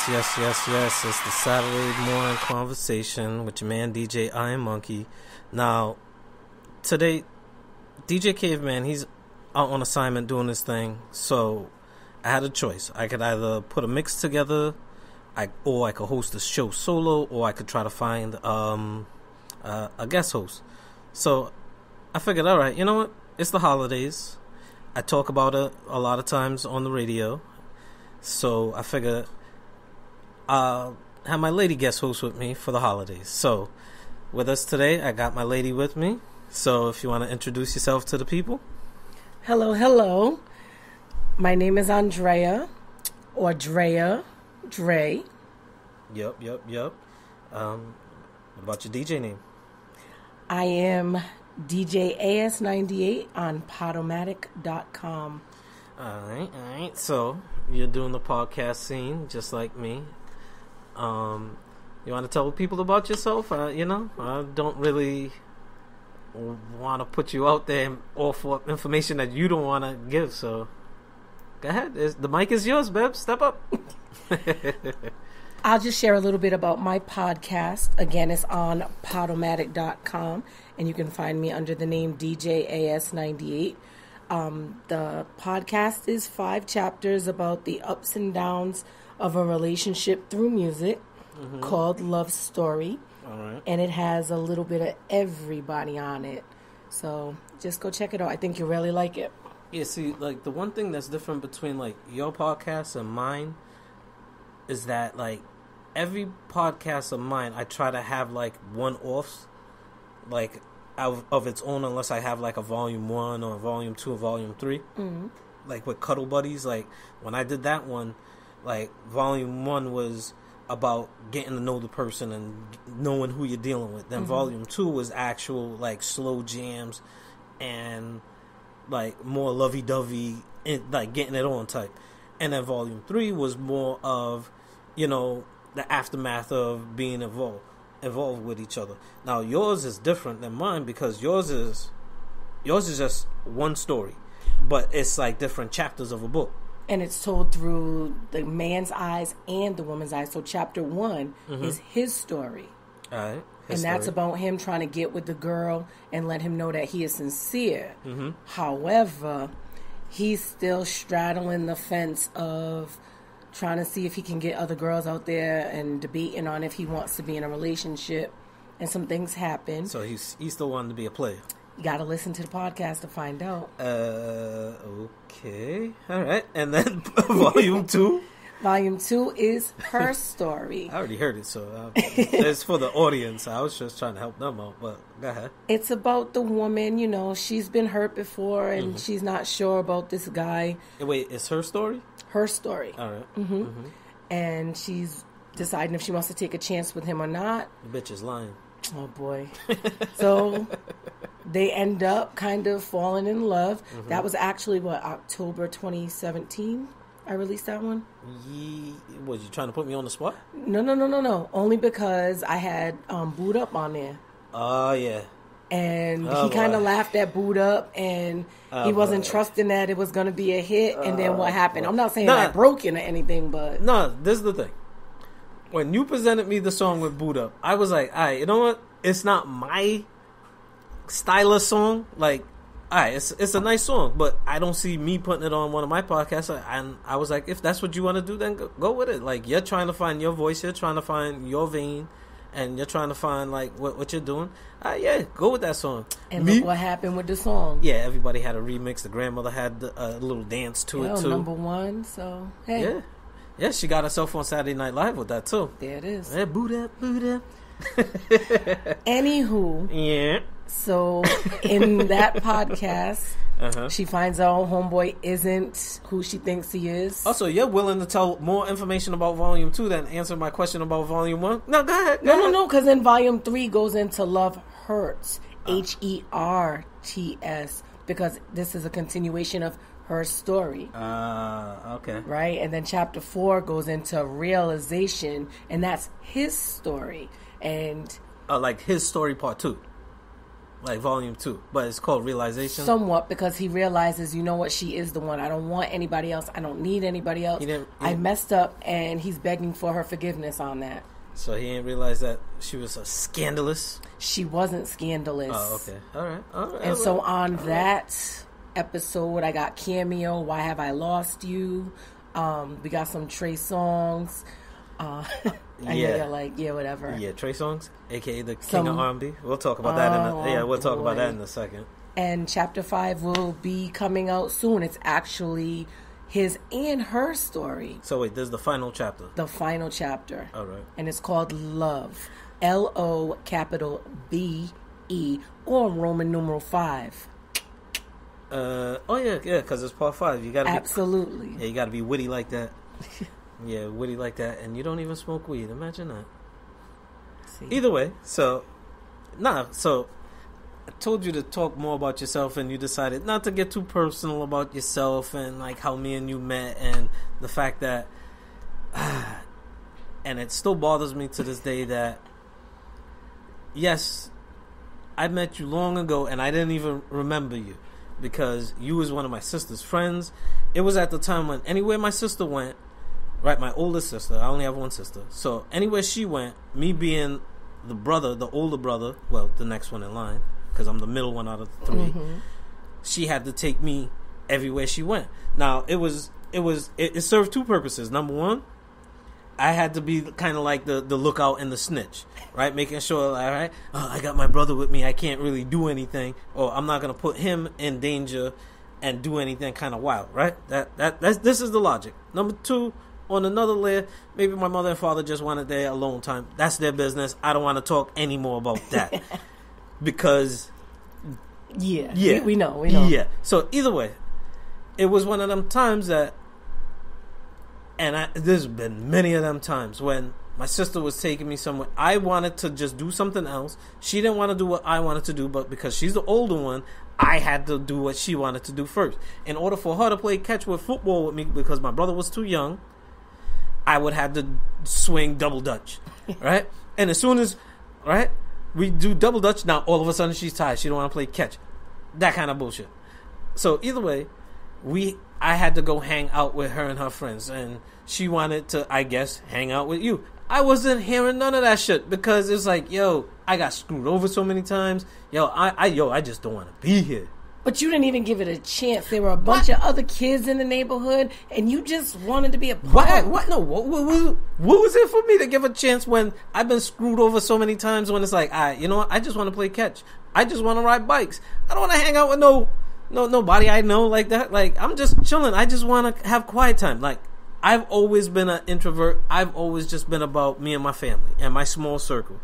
Yes. It's the Saturday morning conversation with your man DJ Ironmonkey. Now, today, DJ Caveman, he's out on assignment doing his thing. So, I had a choice. I could either put a mix together, or I could host the show solo, or I could try to find a guest host. So, I figured, all right, you know what? It's the holidays. I talk about it a lot of times on the radio. So, I figured I'll have my lady guest host with me for the holidays. So, with us today, I got my lady with me. So, if you want to introduce yourself to the people. Hello. My name is Andrea, or Dre. Yup. What about your DJ name? I am DJ AS98 on Podomatic.com. All right. So, you're doing the podcast scene just like me. You want to tell people about yourself? I don't really want to put you out there and offer information that you don't want to give. So, go ahead. The mic is yours, babe. Step up. I'll just share a little bit about my podcast. Again, it's on Podomatic.com, and you can find me under the name DJ AS98. The podcast is 5 chapters about the ups and downs of a relationship through music, called Love Story. All right. And it has a little bit of everybody on it. So just go check it out. I think you'll really like it. Yeah, see, like, the one thing that's different between, like, your podcast and mine is that, like, every podcast of mine, I try to have, like, one-offs, like, of its own, unless I have, like, a volume 1 or a volume 2 or volume 3. Mm-hmm. Like, with Cuddle Buddies, like, when I did that one, like, volume 1 was about getting to know the person and knowing who you're dealing with. Then volume 2 was actual, like, slow jams and, like, more lovey-dovey, like, getting it on type. And then volume 3 was more of, the aftermath of being involved with each other. Now, yours is different than mine because yours is just one story, but it's like different chapters of a book. And it's told through the man's eyes and the woman's eyes. So chapter 1 is his story. All right. And that's about him trying to get with the girl and let him know that he is sincere. Mm-hmm. However, he's still straddling the fence of trying to see if he can get other girls out there and debating on if he wants to be in a relationship. And some things happen. So he's still wanting to be a player. You got to listen to the podcast to find out. Okay. All right. And then volume 2? Volume 2 is her story. I already heard it, so it's for the audience. I was just trying to help them out, but go ahead. It's about the woman, she's been hurt before, and she's not sure about this guy. Wait, it's her story? Her story. All right. And she's deciding if she wants to take a chance with him or not. The bitch is lying. Oh, boy. So they end up kind of falling in love. That was actually, October 2017? I released that one. Was you trying to put me on the spot? No. Only because I had Boot Up on there. Oh, yeah. And he kind of laughed at Boot Up, and he wasn't trusting that it was going to be a hit. And then what happened? I'm not saying I broke it or anything, but... No, this is the thing. When you presented me the song with Boot Up, I was like, all right, you know what? It's not my style of song. Like, all right, it's a nice song, but I don't see me putting it on one of my podcasts. And I was like, if that's what you want to do, then go with it. Like, you're trying to find your voice, you're trying to find your vein, and you're trying to find, like, what you're doing. Yeah, go with that song. And look what happened with the song. Yeah, everybody had a remix. The grandmother had a little dance to it, too. Number 1, so, hey. Yeah. Yeah, she got herself on Saturday Night Live with that, too. There it is. Yeah, Boot Up. Anywho. Yeah. So, in that podcast, she finds out homeboy isn't who she thinks he is. Also, you're willing to tell more information about Volume 2 than answer my question about Volume 1? No, go ahead. No, because then Volume 3 goes into Love Hurts. Herts. Because this is a continuation of her story. Okay. Right? And then chapter 4 goes into Realization, and that's his story. And... like his story part 2. like volume 2, but it's called Realization. Somewhat, because he realizes, you know what, she is the one. I don't want anybody else. I don't need anybody else. I messed up, and he's begging for her forgiveness on that. So he didn't realize that she was a scandalous? She wasn't scandalous. Oh, okay. All right. And so on that episode, I got Cameo, Why Have I Lost You? We got some Trey songs. Whatever. Yeah, Trey Songz, aka the King of R&B. We'll talk about that about that in a second. And Chapter 5 will be coming out soon. It's actually his and her story. So wait, this is the final chapter. The final chapter. All right. And it's called Love. LOBE, or Roman numeral 5. Because it's part 5. You gotta absolutely. You gotta be witty like that. Yeah, witty like that, and you don't even smoke weed. Imagine that. See. Either way, so I told you to talk more about yourself, and you decided not to get too personal about yourself and like how me and you met, and the fact that, and it still bothers me to this day that, yes, I met you long ago, and I didn't even remember you because you was one of my sister's friends. It was at the time when anywhere my sister went. Right, my oldest sister. I only have one sister. So anywhere she went, me being the older brother, well, the next one in line, because I'm the middle one out of the 3, she had to take me everywhere she went. Now, it served 2 purposes. Number 1, I had to be kind of like the lookout and the snitch, right? Making sure, all right, I got my brother with me. I can't really do anything, or I'm not going to put him in danger and do anything kind of wild, right? This is the logic. Number 2, on another layer, maybe my mother and father just wanted their alone time. That's their business. I don't want to talk any more about that. Because... Yeah. We know. Yeah. So either way, it was one of them times that... And there's been many of them times when my sister was taking me somewhere. I wanted to just do something else. She didn't want to do what I wanted to do, but because she's the older one, I had to do what she wanted to do first. In order for her to play catch with football with me, because my brother was too young, I would have to swing double dutch, right? And as soon as, right, we do double dutch, now all of a sudden she's tired. She don't want to play catch. That kind of bullshit. So either way, I had to go hang out with her and her friends, and she wanted to, I guess, hang out with you. I wasn't hearing none of that shit because it's like, yo, I got screwed over so many times. I just don't want to be here. But you didn't even give it a chance. There were a bunch of other kids in the neighborhood, and you just wanted to be a part. What? No. What was it for me to give a chance when I've been screwed over so many times? When it's like, you know what? I just want to play catch. I just want to ride bikes. I don't want to hang out with nobody I know like that. Like, I'm just chilling. I just want to have quiet time. Like, I've always been an introvert. I've always just been about me and my family and my small circle.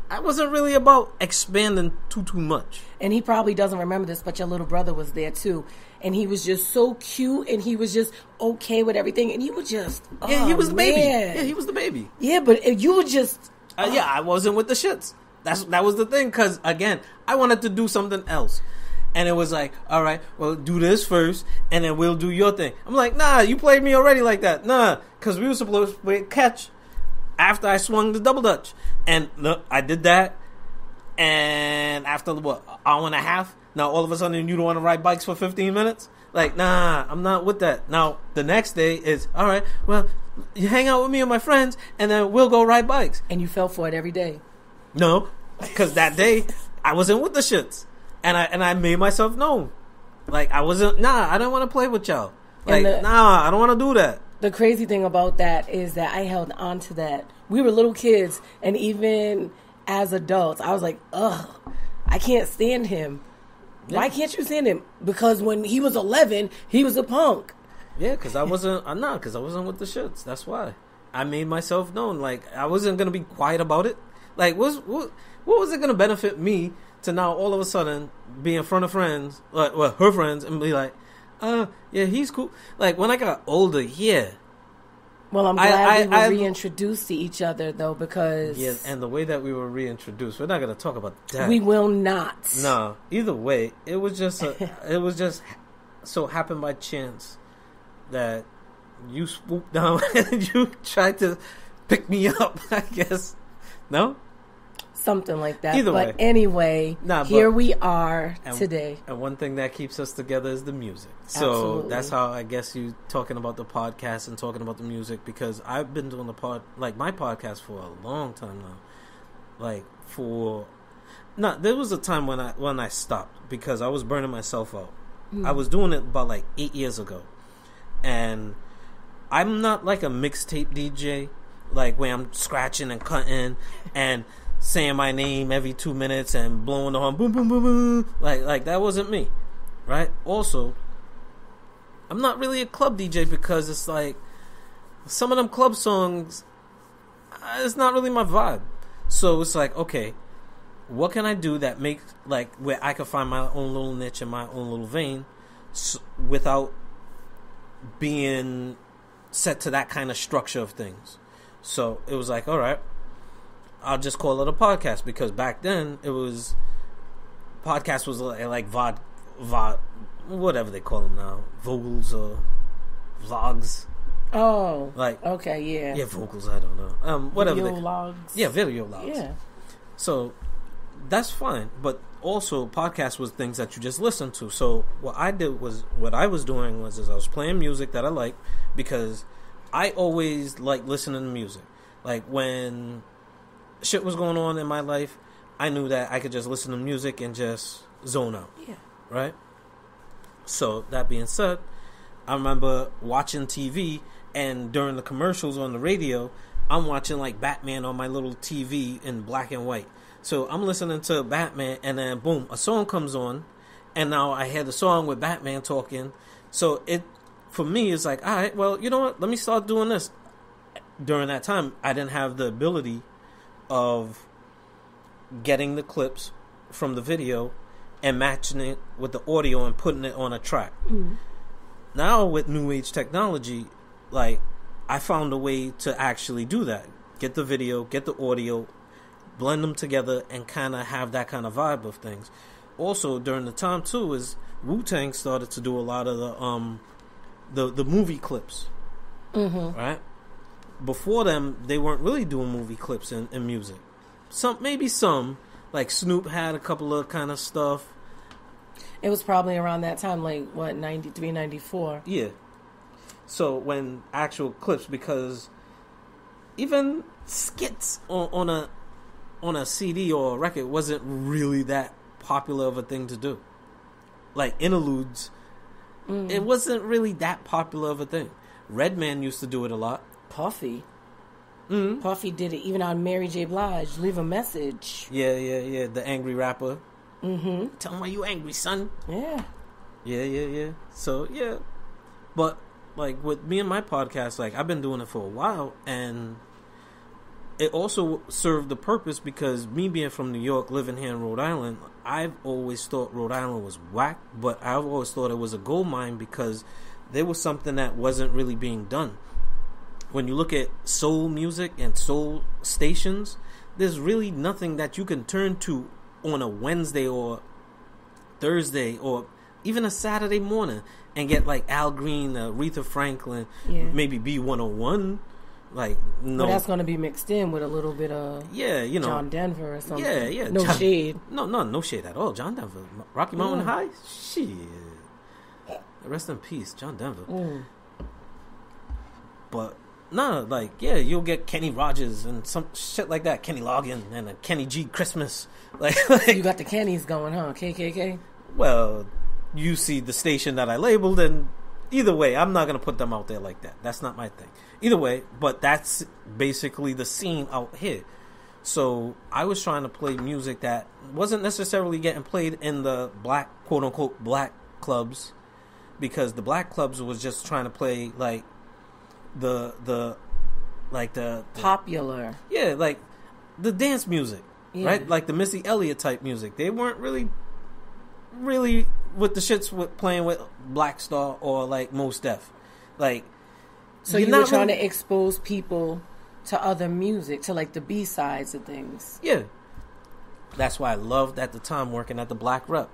I wasn't really about expanding too much. And he probably doesn't remember this, but your little brother was there too. And he was just so cute, and he was just okay with everything. And you were just, he was the baby. Yeah, he was the baby. Yeah, but you were just... I wasn't with the shits. That was the thing, because, again, I wanted to do something else. And it was like, all right, well, do this first, and then we'll do your thing. I'm like, nah, you played me already like that. Nah, because we were supposed to play catch after I swung the double dutch. And look, I did that, and after, hour and a half, now all of a sudden you don't want to ride bikes for 15 minutes? Like, nah, I'm not with that. Now, the next day is, all right, well, you hang out with me and my friends, and then we'll go ride bikes. And you fell for it every day. No, because that day, I wasn't with the shits. And I made myself known. Like, I don't want to play with y'all. Like, I don't want to do that. The crazy thing about that is that I held on to that. We were little kids, and even as adults, I was like, ugh, I can't stand him. Yeah. Why can't you stand him? Because when he was 11, he was a punk. Yeah, because I wasn't with the shits. That's why. I made myself known. Like, I wasn't going to be quiet about it. Like, what was it going to benefit me to now all of a sudden be in front of friends, her friends, and be like, yeah, he's cool. Like, when I got older, yeah. Well, I'm glad we were reintroduced to each other, though, because... Yeah, and the way that we were reintroduced, we're not going to talk about that. We will not. No, either way, it was just so happened by chance that you swooped down and you tried to pick me up, I guess. No? Something like that. Either but way. Anyway, here we are today. And one thing that keeps us together is the music. So Absolutely. That's how I guess you talking about the podcast and talking about the music, because I've been doing my podcast for a long time now. There was a time when I stopped because I was burning myself out. I was doing it about 8 years ago. And I'm not like a mixtape DJ, where I'm scratching and cutting and saying my name every 2 minutes and blowing the horn, boom, boom, boom, boom. Like that wasn't me, right? Also, I'm not really a club DJ because it's some of them club songs, it's not really my vibe. So it's okay, what can I do that makes where I can find my own little niche and my own little vein without being set to that kind of structure of things. So it was all right, I'll just call it a podcast, because back then podcast was like vod, whatever they call them now, vocals or vlogs. Oh, okay, yeah, vocals. I don't know. Whatever. Video logs. Yeah, video logs. Yeah. So that's fine, but also podcasts was things that you just listen to. So what I was doing was I was playing music that I like, because I always like listening to music. When shit was going on in my life, I knew that I could just listen to music and just zone out. Yeah. Right? So that being said, I remember watching TV, and during the commercials on the radio, I'm watching Batman on my little TV in black and white. So I'm listening to Batman, and then boom, a song comes on, and now I hear the song with Batman talking. So it, for me, is all right, well, you know what? Let me start doing this. During that time, I didn't have the ability of getting the clips from the video and matching it with the audio and putting it on a track. Mm-hmm. Now with new age technology, I found a way to actually do that. Get the video, get the audio, blend them together, and kind of have that kind of vibe of things. Also, during the time too, is Wu-Tang started to do a lot of the movie clips. Mm-hmm. Right? Before them, they weren't really doing movie clips in music. Maybe some. Snoop had a couple of kind of stuff. It was probably around that time, 93, 94. Yeah. So when actual clips, because even skits on a CD or a record wasn't really that popular of a thing to do. Interludes, it wasn't really that popular of a thing. Redman used to do it a lot. Puffy. Mm-hmm. Puffy did it even on Mary J. Blige. Leave a message. Yeah. The angry rapper. Mm-hmm. Tell him why you angry, son. Yeah. Yeah. So, yeah. But, with me and my podcast, I've been doing it for a while, and it also served the purpose because me being from New York, living here in Rhode Island, I've always thought Rhode Island was whack, but I've always thought it was a gold mine because there was something that wasn't really being done. When you look at soul music and soul stations, there's really nothing that you can turn to on a Wednesday or Thursday or even a Saturday morning and get Al Green, Aretha Franklin, maybe B101. No. But that's going to be mixed in with a little bit of John Denver or something. Yeah. No shade. No shade at all. John Denver. Rocky Mountain High? Shit. Rest in peace, John Denver. But you'll get Kenny Rogers and some shit like that. Kenny Loggins and a Kenny G Christmas. You got the Kennys going, huh? KKK? Well, you see the station that I labeled, and either way, I'm not going to put them out there like that. That's not my thing. Either way, but that's basically the scene out here. So I was trying to play music that wasn't necessarily getting played in the black, quote-unquote, black clubs, because the black clubs was just trying to play, the popular, the dance music, right? The Missy Elliott type music. They weren't really with the shits with playing with Black Star or Mos Def. So you were trying to expose people to other music, to the B-sides of things. Yeah, that's why I loved at the time working at the Black Rep.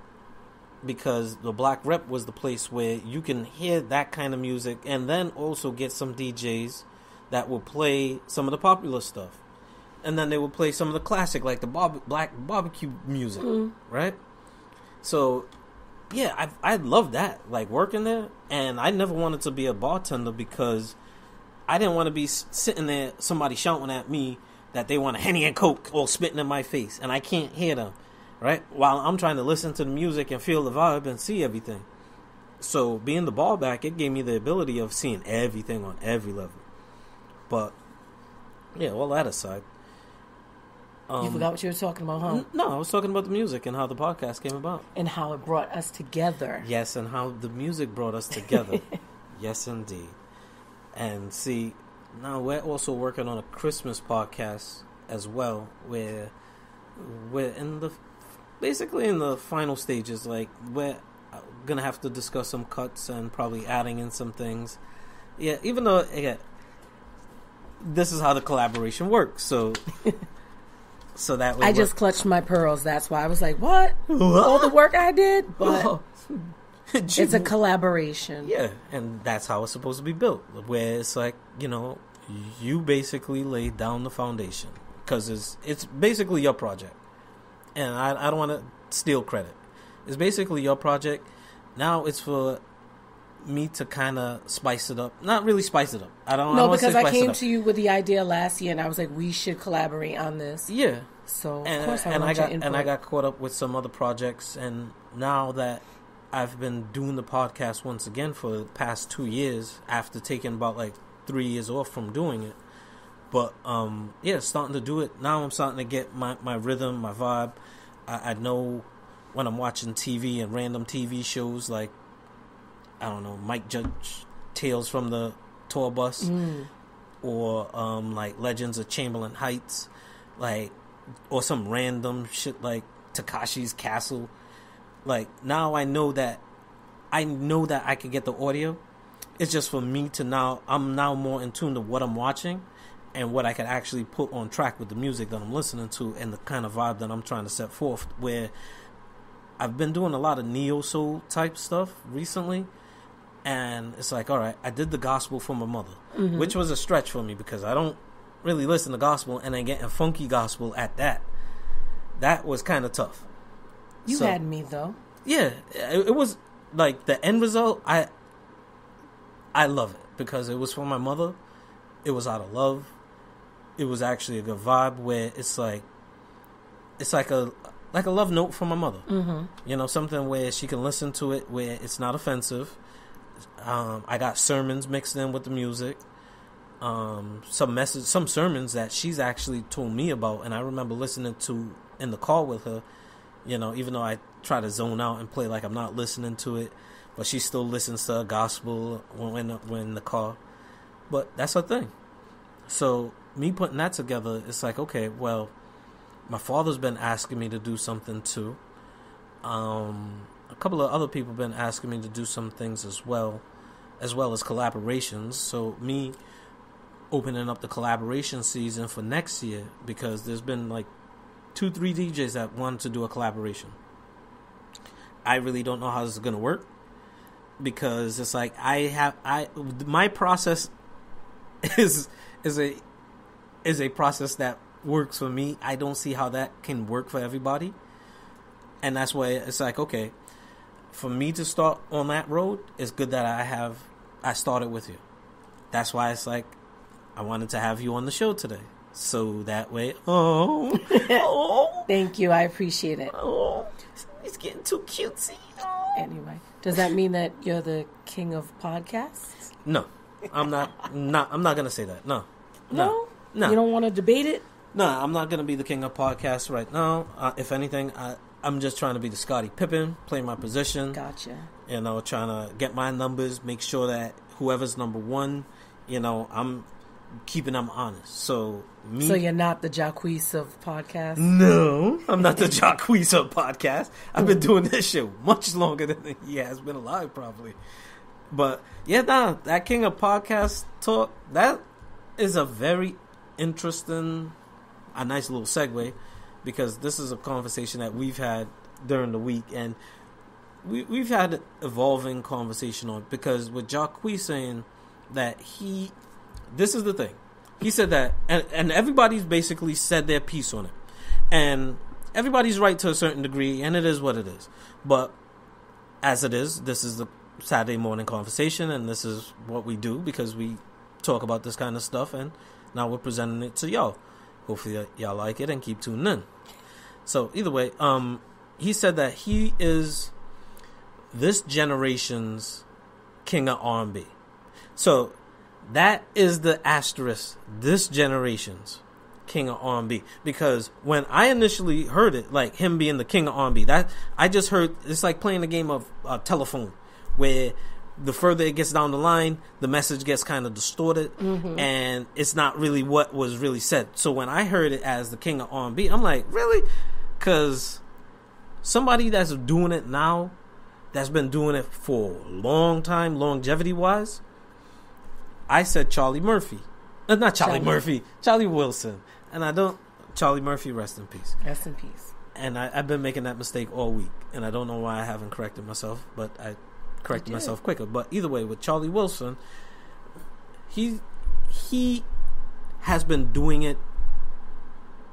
Because the Black Rep was the place where you can hear that kind of music and then also get some DJs that will play some of the popular stuff. and then they would play some of the classic, like the black barbecue music, right? So, yeah, I love that, like working there, and I never wanted to be a bartender because I didn't want to be sitting there, somebody shouting at me that they want a Henny and Coke or spitting in my face, and I can't hear them, right? While I'm trying to listen to the music and feel the vibe and see everything. So being the bar back, it gave me the ability of seeing everything on every level. But, yeah, all that aside. You forgot what you were talking about, huh? No, I was talking about the music and how the podcast came about. And how it brought us together. Yes, and how the music brought us together. Yes, indeed. And see, now we're also working on a Christmas podcast as well, where we're basically in the final stages. Like, we're going to have to discuss some cuts and probably adding in some things. Yeah, even though, this is how the collaboration works, so... So that way I just clutched my pearls. That's why I was like, what? All the work I did? But it's a collaboration. Yeah, and that's how it's supposed to be built. Where it's like, you basically laid down the foundation. Because it's basically your project. And I don't want to steal credit. It's basically your project. Now it's for me to kind of spice it up. Not really spice it up. I don't know. Because I came to you with the idea last year, and I was like, we should collaborate on this. Yeah. So of course I want your input. And I got caught up with some other projects, and now that I've been doing the podcast once again for the past 2 years, after taking about like 3 years off from doing it. But starting to do it now. I'm starting to get my rhythm, my vibe. I know when I'm watching TV and random TV shows like, I don't know, Mike Judge Tales from the Tour Bus, or like Legends of Chamberlain Heights, like, or some random shit like Takashi's Castle. Like, now I know that I can get the audio. It's just for me to I'm now more in tune to what I'm watching and what I can actually put on track with the music that I'm listening to and the kind of vibe that I'm trying to set forth. Where I've been doing a lot of neo soul type stuff recently. And it's like, all right, I did the gospel for my mother, which was a stretch for me because I don't really listen to gospel, and then getting funky gospel at that. That was kind of tough. You had me, though. Yeah, it was like the end result. I love it because it was for my mother. It was out of love. It was actually a good vibe where it's like a love note from my mother. Something where she can listen to it where it's not offensive. I got sermons mixed in with the music. Some sermons that she's actually told me about, and I remember listening to in the car with her. Even though I try to zone out and play like I'm not listening to it, but she still listens to gospel when in the car. But that's her thing. So me putting that together, it's like, okay, well, my father's been asking me to do something too. A couple of other people have been asking me to do some things as well as collaborations. So me opening up the collaboration season for next year, because there's been like 2-3 DJs that want to do a collaboration. I really don't know how this is going to work, because it's like my process is a process that works for me. I don't see how that can work for everybody. And that's why it's like, okay, for me to start on that road, it's good that I started with you. That's why it's like, I wanted to have you on the show today. So that way, Thank you, I appreciate it. It's getting too cutesy. Anyway, does that mean that you're the king of podcasts? No, I'm not. I'm not gonna say that. No. You don't want to debate it? No, I'm not gonna be the king of podcasts right now. If anything, I'm just trying to be the Scottie Pippen, play my position. Gotcha. Trying to get my numbers, make sure that whoever's number one, I'm keeping them honest. So you're not the Jacquees of podcasts? No, I'm not the Jacquees of podcast. I've been doing this shit much longer than he has been alive, probably. But that king of podcast talk, that is a very interesting, a nice little segue, because this is a conversation that we've had during the week, and we've had an evolving conversation on, because with Jacquees saying that this is the thing. he said that, and everybody's basically said their piece on it, and everybody's right to a certain degree, and it is what it is. But as it is, this is the Saturday morning conversation, and this is what we do because we talk about this kind of stuff, and now we're presenting it to y'all. Hopefully y'all like it and keep tuning in. So either way, he said that he is this generation's King of R&B. So that is the asterisk, this generation's King of R&B. Because when I initially heard it, like him being the King of R&B, that I just heard, it's like playing a game of telephone, where the further it gets down the line, the message gets kind of distorted, and it's not really what was really said. So when I heard it as the King of R&B, I'm like, really? Because somebody that's doing it now, that's been doing it for a long time, longevity-wise, I said Charlie Murphy. Not Charlie Murphy, Charlie Wilson. And I don't... Charlie Murphy, rest in peace. Rest in peace. And I've been making that mistake all week, and I don't know why I haven't corrected myself, but I corrected myself quicker. But either way, with Charlie Wilson, he has been doing it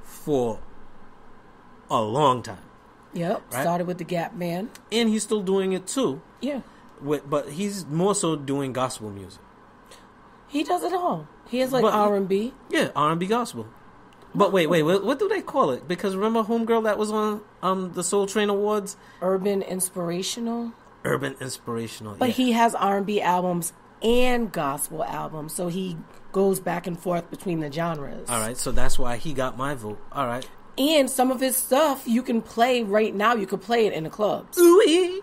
for a long time. Yep, right? Started with the Gap Band. And he's still doing it too. Yeah. But he's more so doing gospel music. He does it all. He has like R&B. Yeah, R&B gospel. But wait, what do they call it? Because remember Homegirl that was on the Soul Train Awards? Urban Inspirational. Urban Inspirational, But he has R&B albums and gospel albums, so he goes back and forth between the genres. All right, so that's why he got my vote. All right. And some of his stuff you can play right now. You could play it in the clubs. Ooh-wee.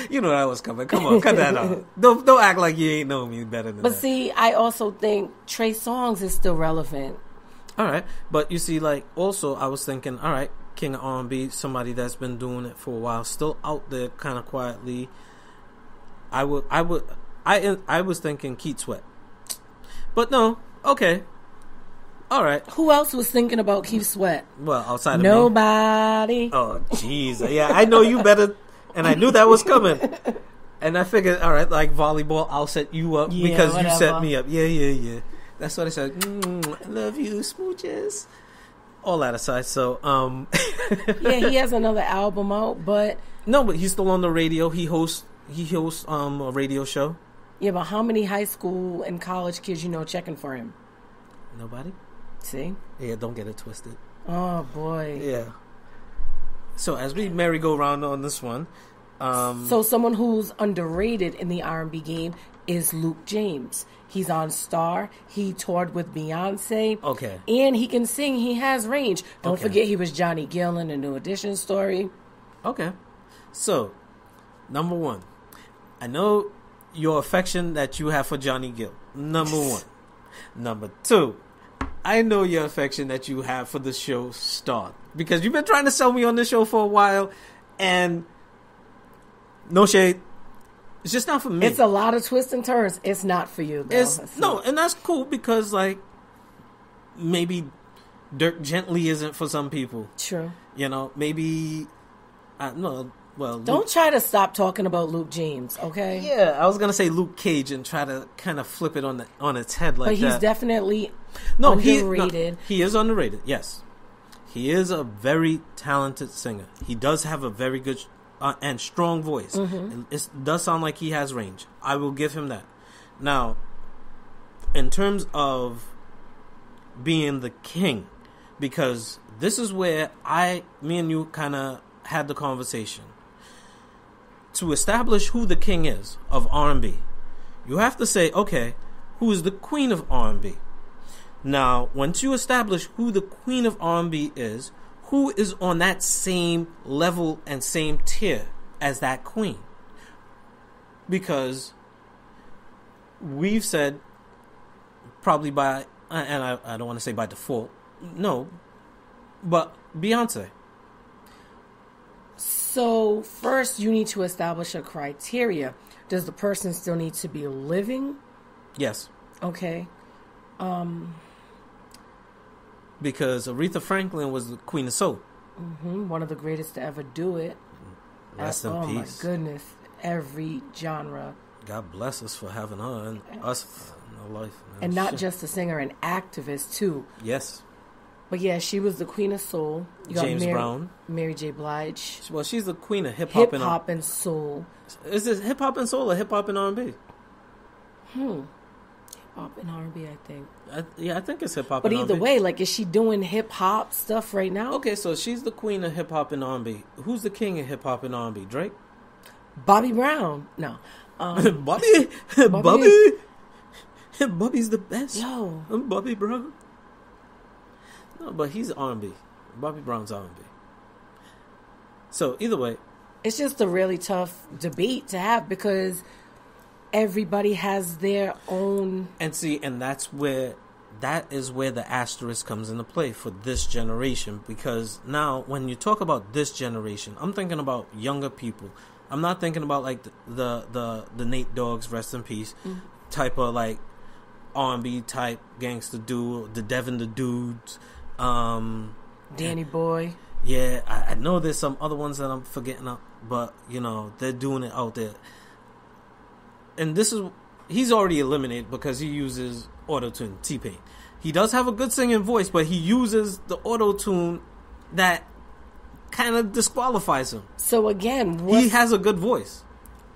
You know that was coming. Come on, cut that out. Don't act like you ain't know me better than that. But see, I also think Trey Songz is still relevant. All right, but you see, like, also I was thinking, all right, King of R&B, somebody that's been doing it for a while, still out there, kind of quietly. I was thinking Keith Sweat, but no, okay. All right. Who else was thinking about Keith Sweat? Well, outside of nobody. Me. Oh, jeez. Yeah, I know you better, and I knew that was coming. And I figured, all right, like volleyball, I'll set you up because you set me up. Yeah. That's what I said. I love you, smooches. All that aside, so yeah, he has another album out, but no, but he's still on the radio. He hosts a radio show. Yeah, but how many high school and college kids you know checking for him? Nobody. See? Yeah, don't get it twisted. Oh, boy. Yeah. So as we merry-go-round on this one. So someone who's underrated in the R&B game is Luke James. He's on Star. He toured with Beyonce. Okay. And he can sing. He has range. Don't forget he was Johnny Gill in the New Edition story. Okay. So, number one. I know your affection that you have for Johnny Gill. Number one. Number two. I know your affection that you have for the show Star. Because you've been trying to sell me on this show for a while. And no shade. It's just not for me. It's a lot of twists and turns. It's not for you, though. And that's cool because, like, maybe Dirk Gently isn't for some people. True. You know, maybe... Well, don't try to stop talking about Luke James, okay? Yeah, I was gonna say Luke Cage and try to kind of flip it on its head like that. But he's definitely underrated. He is underrated. Yes, he is a very talented singer. He does have a very good and strong voice. Mm-hmm. It does sound like he has range. I will give him that. Now, in terms of being the king, because this is where me and you kind of had the conversation. To establish who the king is of R&B, you have to say, okay, who is the queen of R&B? Now, once you establish who the queen of R&B is, who is on that same level and same tier as that queen? Because we've said, probably by, and I don't want to say by default, no, but Beyonce. So first you need to establish a criteria. Does the person still need to be living? Yes. Okay. Because Aretha Franklin was the queen of soul. Mm-hmm. One of the greatest to ever do it. Rest in peace. Oh my goodness. Every genre. God bless us for having her and us. her life. And not just a singer, an activist too. Yes. But yeah, she was the queen of soul. You got James Brown. Mary J. Blige. Well, she's the queen of hip-hop. Hip-hop and soul. Is this hip-hop and soul or hip-hop and R&B? Hip-hop and R&B, I think. I think it's hip-hop but and R&B. But either way, like, is she doing hip-hop stuff right now? Okay, so she's the queen of hip-hop and R&B. Who's the king of hip-hop and R&B? Drake? Bobby Brown. No. Bobby? Bobby's the best. Yo. I'm Bobby Brown. No, but he's R&B. Bobby Brown's R&B. So, either way. It's just a really tough debate to have because everybody has their own... And see, and that is where the asterisk comes into play for this generation. Because now, when you talk about this generation, I'm thinking about younger people. I'm not thinking about, like, the Nate Dogg's, rest in peace, type of, like, R&B type gangster dude, the Devin the Dudes, Danny Boy. Yeah, I know there's some other ones that I'm forgetting up, but you know they're doing it out there. And he's already eliminated because he uses auto-tune. T-Pain. He does have a good singing voice, but he uses the auto-tune that kind of disqualifies him. So again, he has a good voice.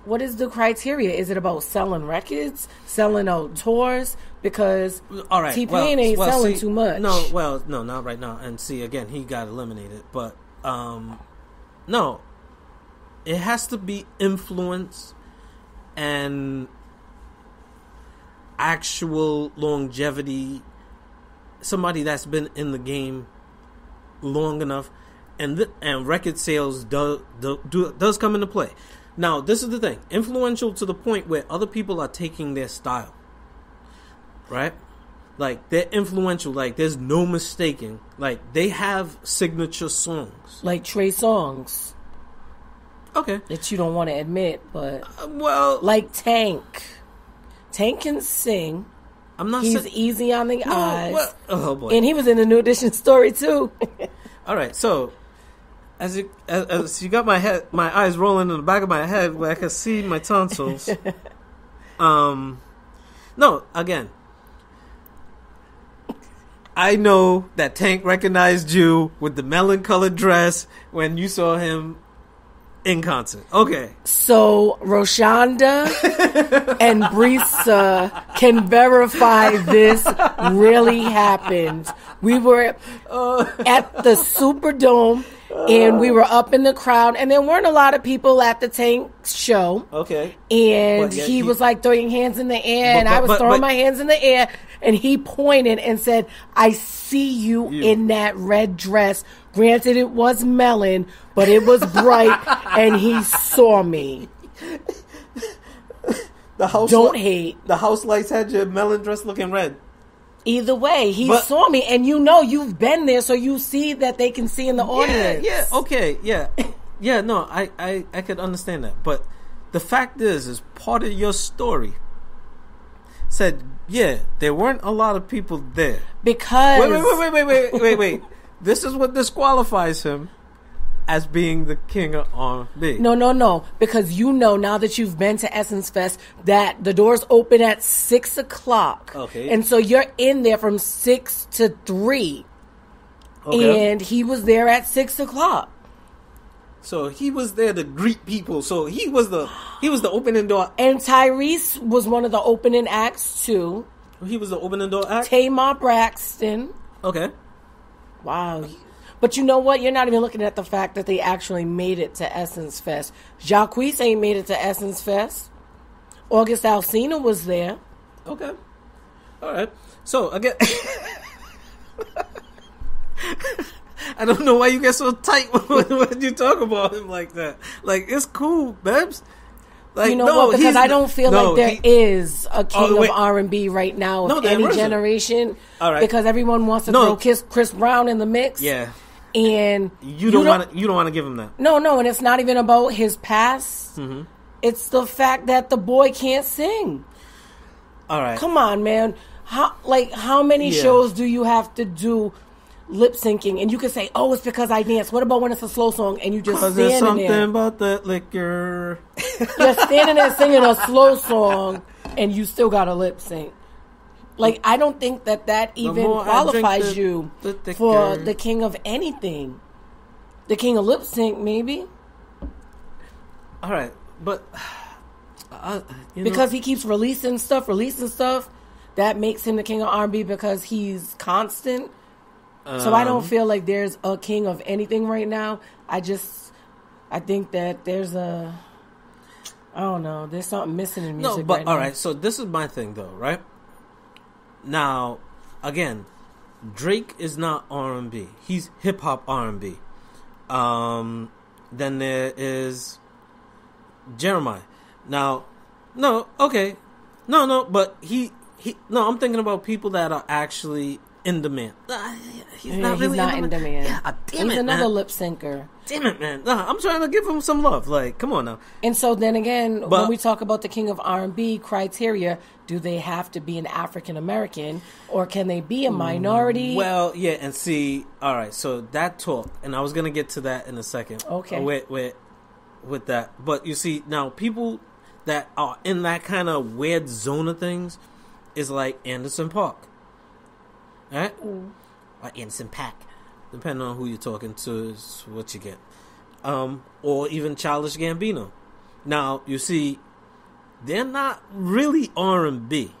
What is the criteria? Is it about selling records, selling out tours? Because all right, T-Pain ain't selling too much. No, not right now. And see, again, he got eliminated. But no, it has to be influence and actual longevity. Somebody that's been in the game long enough, and record sales does come into play. Now, this is the thing. Influential to the point where other people are taking their style. Right? Like, they're influential. Like, there's no mistaking. Like, they have signature songs. Like Trey Songz. Okay. That you don't want to admit, but... well... Like Tank. Tank can sing. He's easy on the eyes. Well, oh, boy. And he was in the New Edition story, too. All right, so... As you got my eyes rolling in the back of my head where I can see my tonsils. No, again, I know that Tank recognized you with the melon-colored dress when you saw him in concert. Okay. So Roshonda and Brisa can verify this really happened. We were at the Superdome. And we were up in the crowd, and there weren't a lot of people at the Tank show. Okay. And he was like throwing hands in the air, and I was throwing my hands in the air, and he pointed and said, "I see you in that red dress." Granted, it was melon, but it was bright, and he saw me. Don't hate. The house lights had your melon dress looking red. Either way, he saw me, and you know you've been there, so you see that they can see in the audience. Yeah, okay, yeah. Yeah, no, I could understand that. But the fact is part of your story said, yeah, there weren't a lot of people there. Because... Wait. This is what disqualifies him as being the king of R&B. No. Because you know now that you've been to Essence Fest that the doors open at 6 o'clock. Okay. And so you're in there from 6 to 3. Okay. And he was there at 6 o'clock. So he was there to greet people. So he was the opening door. And Tyrese was one of the opening acts too. He was the opening door act? Tamar Braxton. Okay. Wow. But you know what? You're not even looking at the fact that they actually made it to Essence Fest. Jacquees ain't made it to Essence Fest. August Alsina was there. Okay. All right. So, again... I don't know why you get so tight when you talk about him like that. Like, it's cool, Babs. Like, you know what? Because I don't feel like there is a king of R&B right now of any generation. All right. Because everyone wants to throw Chris Brown in the mix. Yeah. And you don't want to give him that. No, and it's not even about his past. Mm-hmm. It's the fact that the boy can't sing. All right. Come on, man. How many shows do you have to do lip syncing? And you can say, "Oh, it's because I dance." What about when it's a slow song and you just standing there? There's something about that liquor. You're standing there singing a slow song and you still got to lip sync. Like, I don't think that even qualifies you for the king of anything. The king of lip sync, maybe. All right, but because he keeps releasing stuff, that makes him the king of R&B because he's constant. So I don't feel like there's a king of anything right now. I think that there's I don't know, there's something missing in music. No, but right now. all right. So this is my thing, though, right? Now, again, Drake is not R&B. He's hip hop R&B. Then there is Jeremiah. Now, no, okay, but I'm thinking about people that are actually in demand. He's not in demand. Yeah, he's another lip syncer. Damn it, man! I'm trying to give him some love. Like, come on now. And so then again, when we talk about the king of R&B criteria, do they have to be an African American or can they be a minority? Well, yeah, and see, all right. So that talk, and I was gonna get to that in a second. Okay. With that, but you see now, people that are in that kind of weird zone of things is like Anderson .Paak. Right? Or Anderson .Paak, depending on who you're talking to, is what you get. Or even Childish Gambino. Now, you see, they're not really R&B.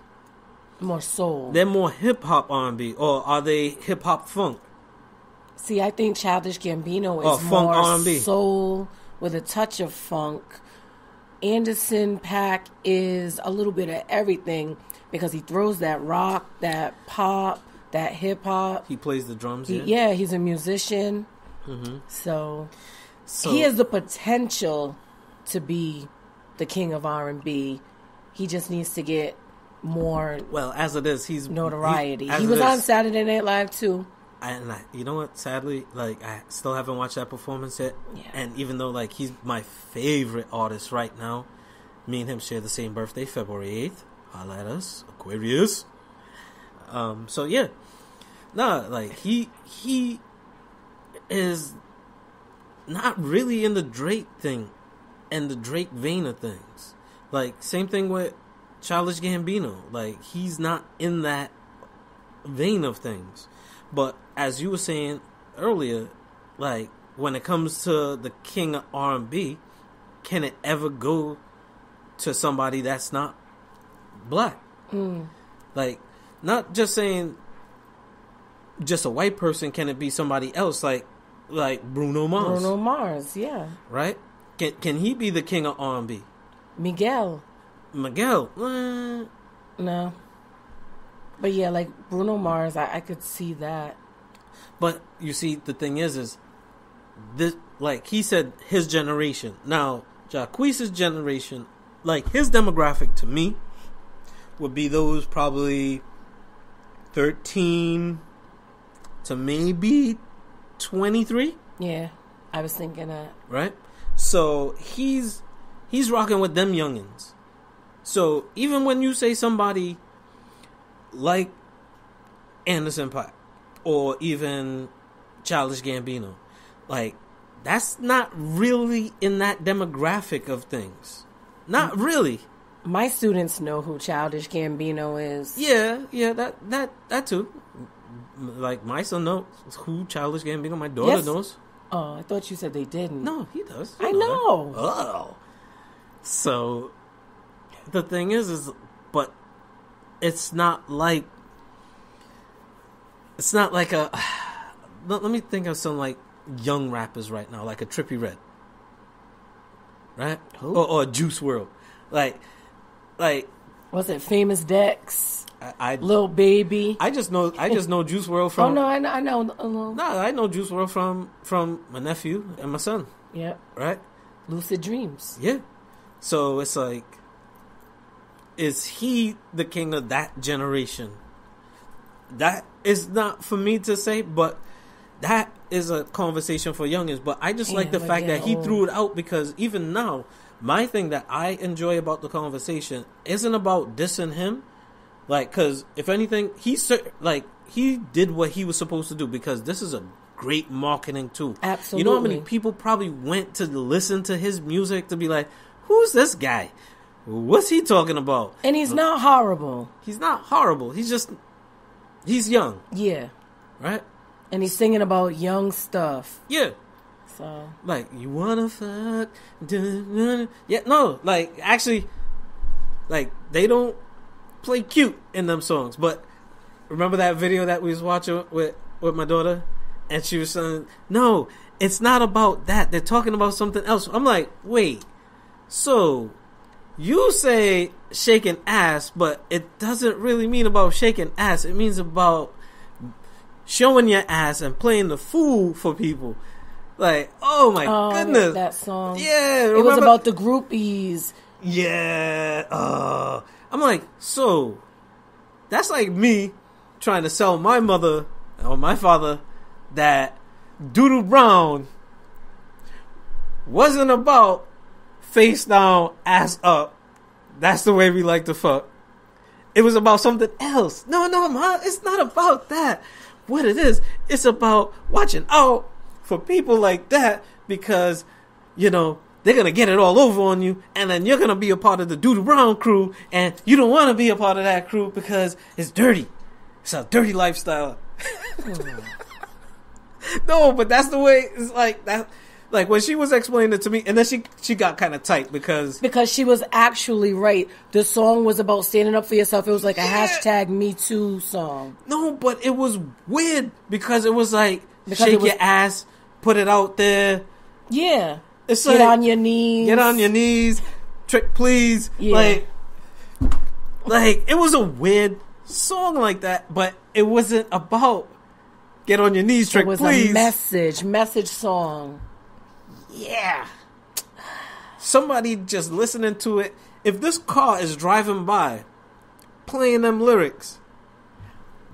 More soul. They're more hip-hop R&B. Or are they hip-hop funk? See, I think Childish Gambino is more R&B. Soul with a touch of funk. Anderson .Paak is a little bit of everything because he throws that rock, that pop, that hip hop. He plays the drums. Yeah, he's a musician. Mm-hmm. So he has the potential to be the king of R&B. He just needs to get more. Well, as it is, he's notoriety. He was on Saturday Night Live too. And you know what? Sadly, like, I still haven't watched that performance yet. Yeah. And even though, like, he's my favorite artist right now, me and him share the same birthday, February 8th. Holla at us, Aquarius. So yeah, like he is not really in the Drake thing and the Drake vein of things. Like, same thing with Childish Gambino. Like, he's not in that vein of things. But as you were saying earlier, like, when it comes to the king of R&B, can it ever go to somebody that's not black? Like, not just saying just a white person. Can it be somebody else, like Bruno Mars? Bruno Mars, yeah. Right? Can he be the king of R&B? Miguel. No. But yeah, like Bruno Mars, I could see that. But you see, the thing is this, like he said, his generation. Now, Jacquees' generation, like his demographic to me would be those probably 13 to maybe 23. Yeah, I was thinking that. Right? So he's rocking with them youngins. So even when you say somebody like Anderson .Paak or even Childish Gambino, like, that's not really in that demographic of things. Not really. My students know who Childish Gambino is. Yeah, that too. Like, my son knows who Childish Gambino. My daughter knows. Oh, I thought you said they didn't. No, he does. I know. Oh. So the thing is but it's not like a. Let me think of some like young rappers right now, like a Trippie Redd, right? Or Juice WRLD, like. Was it Famous Dex? Lil Baby. I just know Juice WRLD from. Oh no, I know. No, I know Juice WRLD from my nephew and my son. Yeah. Right. Lucid Dreams. Yeah. So it's like, is he the king of that generation? That is not for me to say, but that is a conversation for youngins. But I just like the fact that he threw it out, because even now, my thing that I enjoy about the conversation isn't about dissing him. Like, because if anything, he did what he was supposed to do, because this is a great marketing tool. Absolutely. You know how many people probably went to listen to his music to be like, who's this guy? what's he talking about? And he's not horrible. He's not horrible. He's young. Yeah. Right? And he's singing about young stuff. Yeah. So. Like, you wanna fuck? Yeah, no. Like, actually, like, they don't play cute in them songs. But remember that video that we was watching with my daughter? And she was saying, no, it's not about that. They're talking about something else. I'm like, wait. So, you say shaking ass, but it doesn't really mean about shaking ass. It means about showing your ass and playing the fool for people. Like, oh my goodness. That song. Yeah. It was about the groupies. Yeah. I'm like, so, that's like me trying to sell my mother or my father that Doodle Brown wasn't about face down, ass up. That's the way we like to fuck. It was about something else. No, Ma, it's not about that. What it is, it's about watching out for people like that because, you know, they're going to get it all over on you, and then you're going to be a part of the Doodle Brown crew, and you don't want to be a part of that crew because it's dirty. It's a dirty lifestyle. No, but that's the way, it's like that. Like, when she was explaining it to me, and then she got kind of tight because she was actually right. The song was about standing up for yourself. It was like a hashtag Me Too song. No, but it was weird because it was like, shake your ass, put it out there. Yeah. It's get like, on your knees. Get on your knees. Trick, please. Yeah. Like, it was a weird song like that, but it wasn't about get on your knees, trick, please. It was a message song. Yeah. Somebody just listening to it. If this car is driving by playing them lyrics,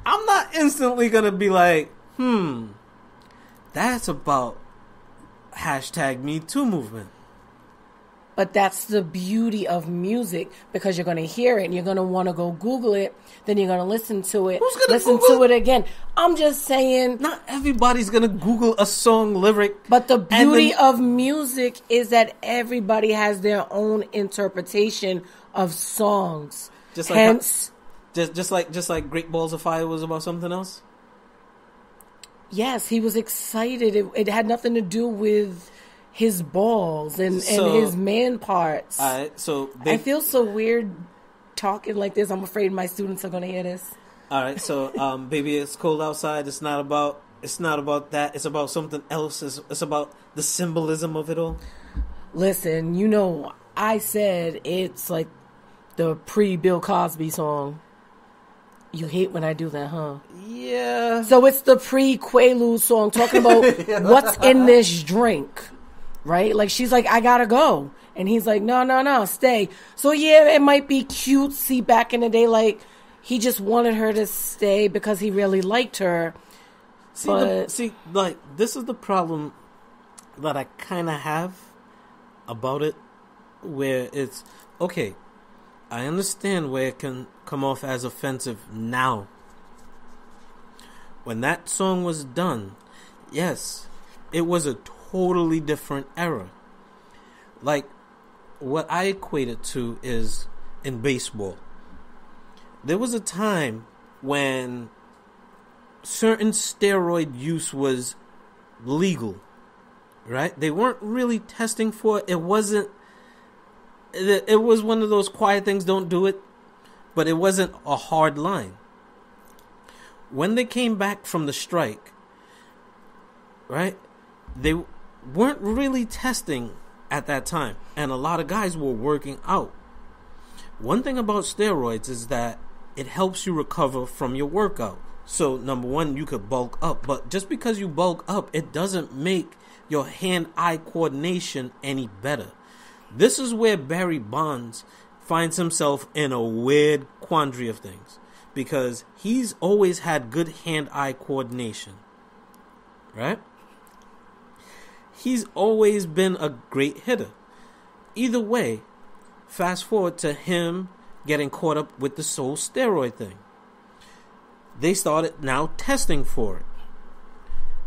I'm not instantly going to be like, that's about hashtag Me Too movement. But that's the beauty of music because you're going to hear it and you're going to want to go Google it. Then you're going to listen to it. Who's going to listen Google to it again? I'm just saying. Not everybody's going to Google a song lyric. But the beauty of music is that everybody has their own interpretation of songs. Just like Hence. Just like Great Balls of Fire was about something else? Yes, he was excited. It had nothing to do with his balls and his man parts. All right, so I feel so weird talking like this. I'm afraid my students are going to hear this. All right, so baby, it's cold outside. It's not about that. It's about something else. It's about the symbolism of it all. Listen, you know, I said it's like the pre-Bill Cosby song. You hate when I do that, huh? Yeah. So it's the pre-Quaalude song talking about what's in this drink. Right? Like, she's like, I gotta go. And he's like, no, stay. So, yeah, it might be cutesy back in the day. Like, he just wanted her to stay because he really liked her. See, like, this is the problem that I kind of have about it. Where it's, okay, I understand where it can come off as offensive now. When that song was done, yes, it was a totally different era. Like, what I equate it to is in baseball. There was a time when certain steroid use was legal, right? They weren't really testing for it. It was one of those quiet things, don't do it, but it wasn't a hard line. When they came back from the strike, right, they weren't really testing at that time, and a lot of guys were working out. One thing about steroids is that it helps you recover from your workout. So, number one, you could bulk up, but just because you bulk up, it doesn't make your hand-eye coordination any better. This is where Barry Bonds finds himself in a weird quandary of things, because he's always had good hand-eye coordination, right? He's always been a great hitter. Either way, fast forward to him getting caught up with the whole steroid thing. They started now testing for it.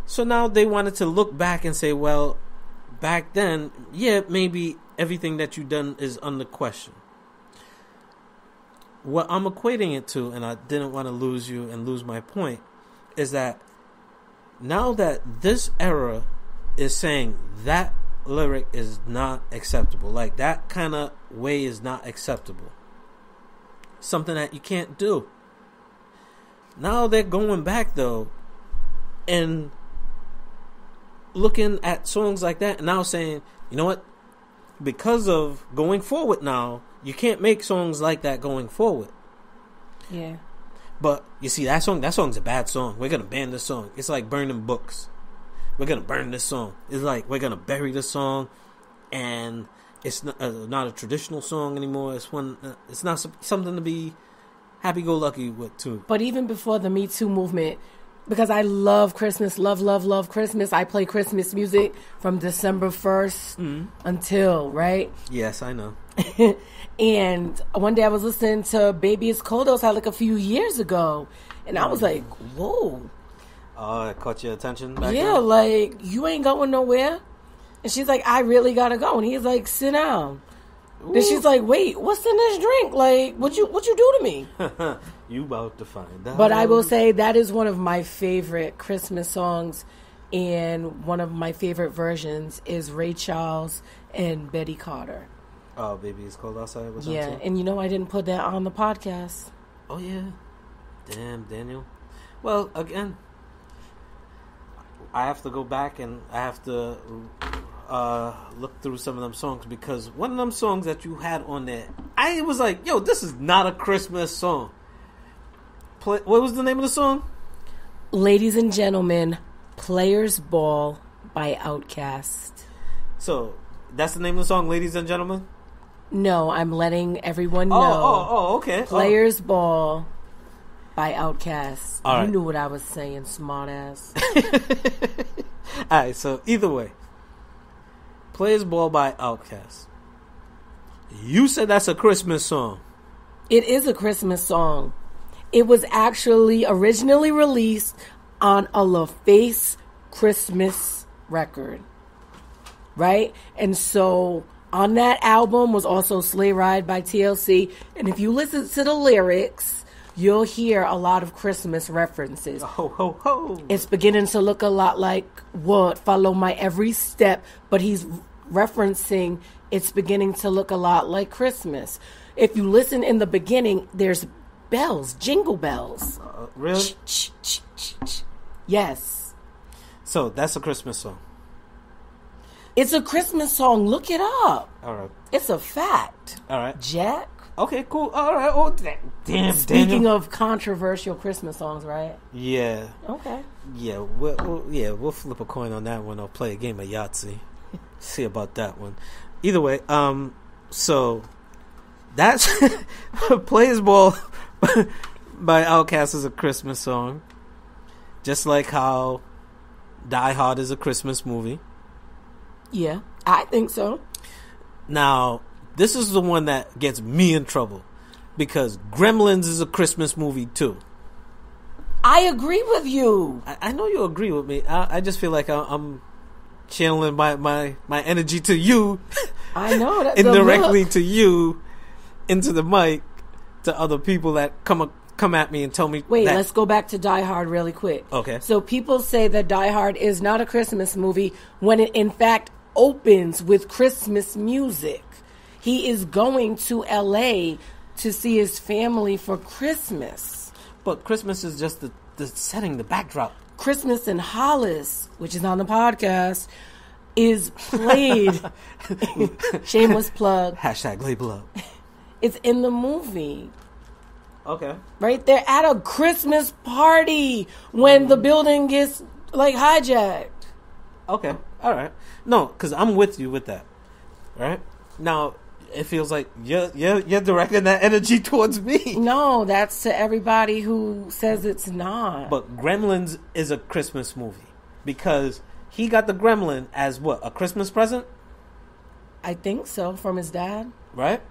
So now they wanted to look back and say, well, back then, yeah, maybe everything that you've done is under question. what I'm equating it to, and I didn't want to lose you and lose my point, is that now that this era is saying that lyric is not acceptable, like that kind of way is not acceptable, something that you can't do. Now they're going back though and looking at songs like that and now saying, you know what, because of going forward now, you can't make songs like that going forward. Yeah. But you see, that song's a bad song. We're gonna ban this song. It's like burning books. We're gonna burn this song. It's like we're gonna bury this song, and it's not a traditional song anymore. It's one. It's not something to be happy-go-lucky with too. But even before the Me Too movement, because I love Christmas, love Christmas. I play Christmas music from December 1st until, right? Yes, I know. And one day I was listening to Baby It's Cold Outside like a few years ago, and I was like, whoa. Oh, it caught your attention back Yeah, then? like, you ain't going nowhere. And she's like, I really gotta go. And he's like, sit down. Ooh. Then she's like, wait, what's in this drink? Like, what you do to me? You about to find out. But I will say that is one of my favorite Christmas songs, and one of my favorite versions is Ray Charles and Betty Carter. Oh, Baby It's Cold Outside? Yeah, and you know I didn't put that on the podcast. Oh, yeah. Damn, Daniel. Well, again, I have to go back and I have to look through some of them songs, because one of them songs that you had on there, I was like, yo, this is not a Christmas song. What was the name of the song? Ladies and Gentlemen, Players Ball by Outkast. So, that's the name of the song, Ladies and Gentlemen? No, I'm letting everyone know. Oh, okay. Players Ball by Outkast. All right. You knew what I was saying, smart ass. Alright, so either way, Players Ball by Outkast. You said that's a Christmas song. It is a Christmas song. It was actually originally released on a LaFace Christmas record. Right? And so on that album was also Sleigh Ride by TLC. And if you listen to the lyrics, you'll hear a lot of Christmas references. Ho, ho, ho. It's beginning to look a lot like what? Follow My Every Step. But he's referencing it's beginning to look a lot like Christmas. If you listen in the beginning, there's bells, jingle bells. Really? Yes. So that's a Christmas song. It's a Christmas song. Look it up. All right. It's a fact. All right. Jack. Okay, cool. All right. Oh, damn. Speaking Daniel. of controversial Christmas songs, right? Yeah. Okay. Yeah. We'll flip a coin on that one. I'll play a game of Yahtzee. See about that one. Either way, so that's Players Ball by Outkast is a Christmas song, just like how Die Hard is a Christmas movie. Yeah, I think so. Now, this is the one that gets me in trouble, because Gremlins is a Christmas movie too. I agree with you. I know you agree with me. I just feel like I'm channeling my energy to you. I know that indirectly to you, into the mic, to other people that come at me and tell me. Wait, let's go back to Die Hard really quick. Okay. So people say that Die Hard is not a Christmas movie when it in fact opens with Christmas music. He is going to LA to see his family for Christmas. But Christmas is just the setting, the backdrop. Christmas in Hollis, which is on the podcast, is played. Shameless plug. # label up. It's in the movie. Okay. Right there at a Christmas party when the building gets like hijacked. Okay. All right. No, because I'm with you with that. Right? Now, it feels like you're directing that energy towards me. No, that's to everybody who says it's not. But Gremlins is a Christmas movie because he got the gremlin as what? A Christmas present? I think so, from his dad. Right?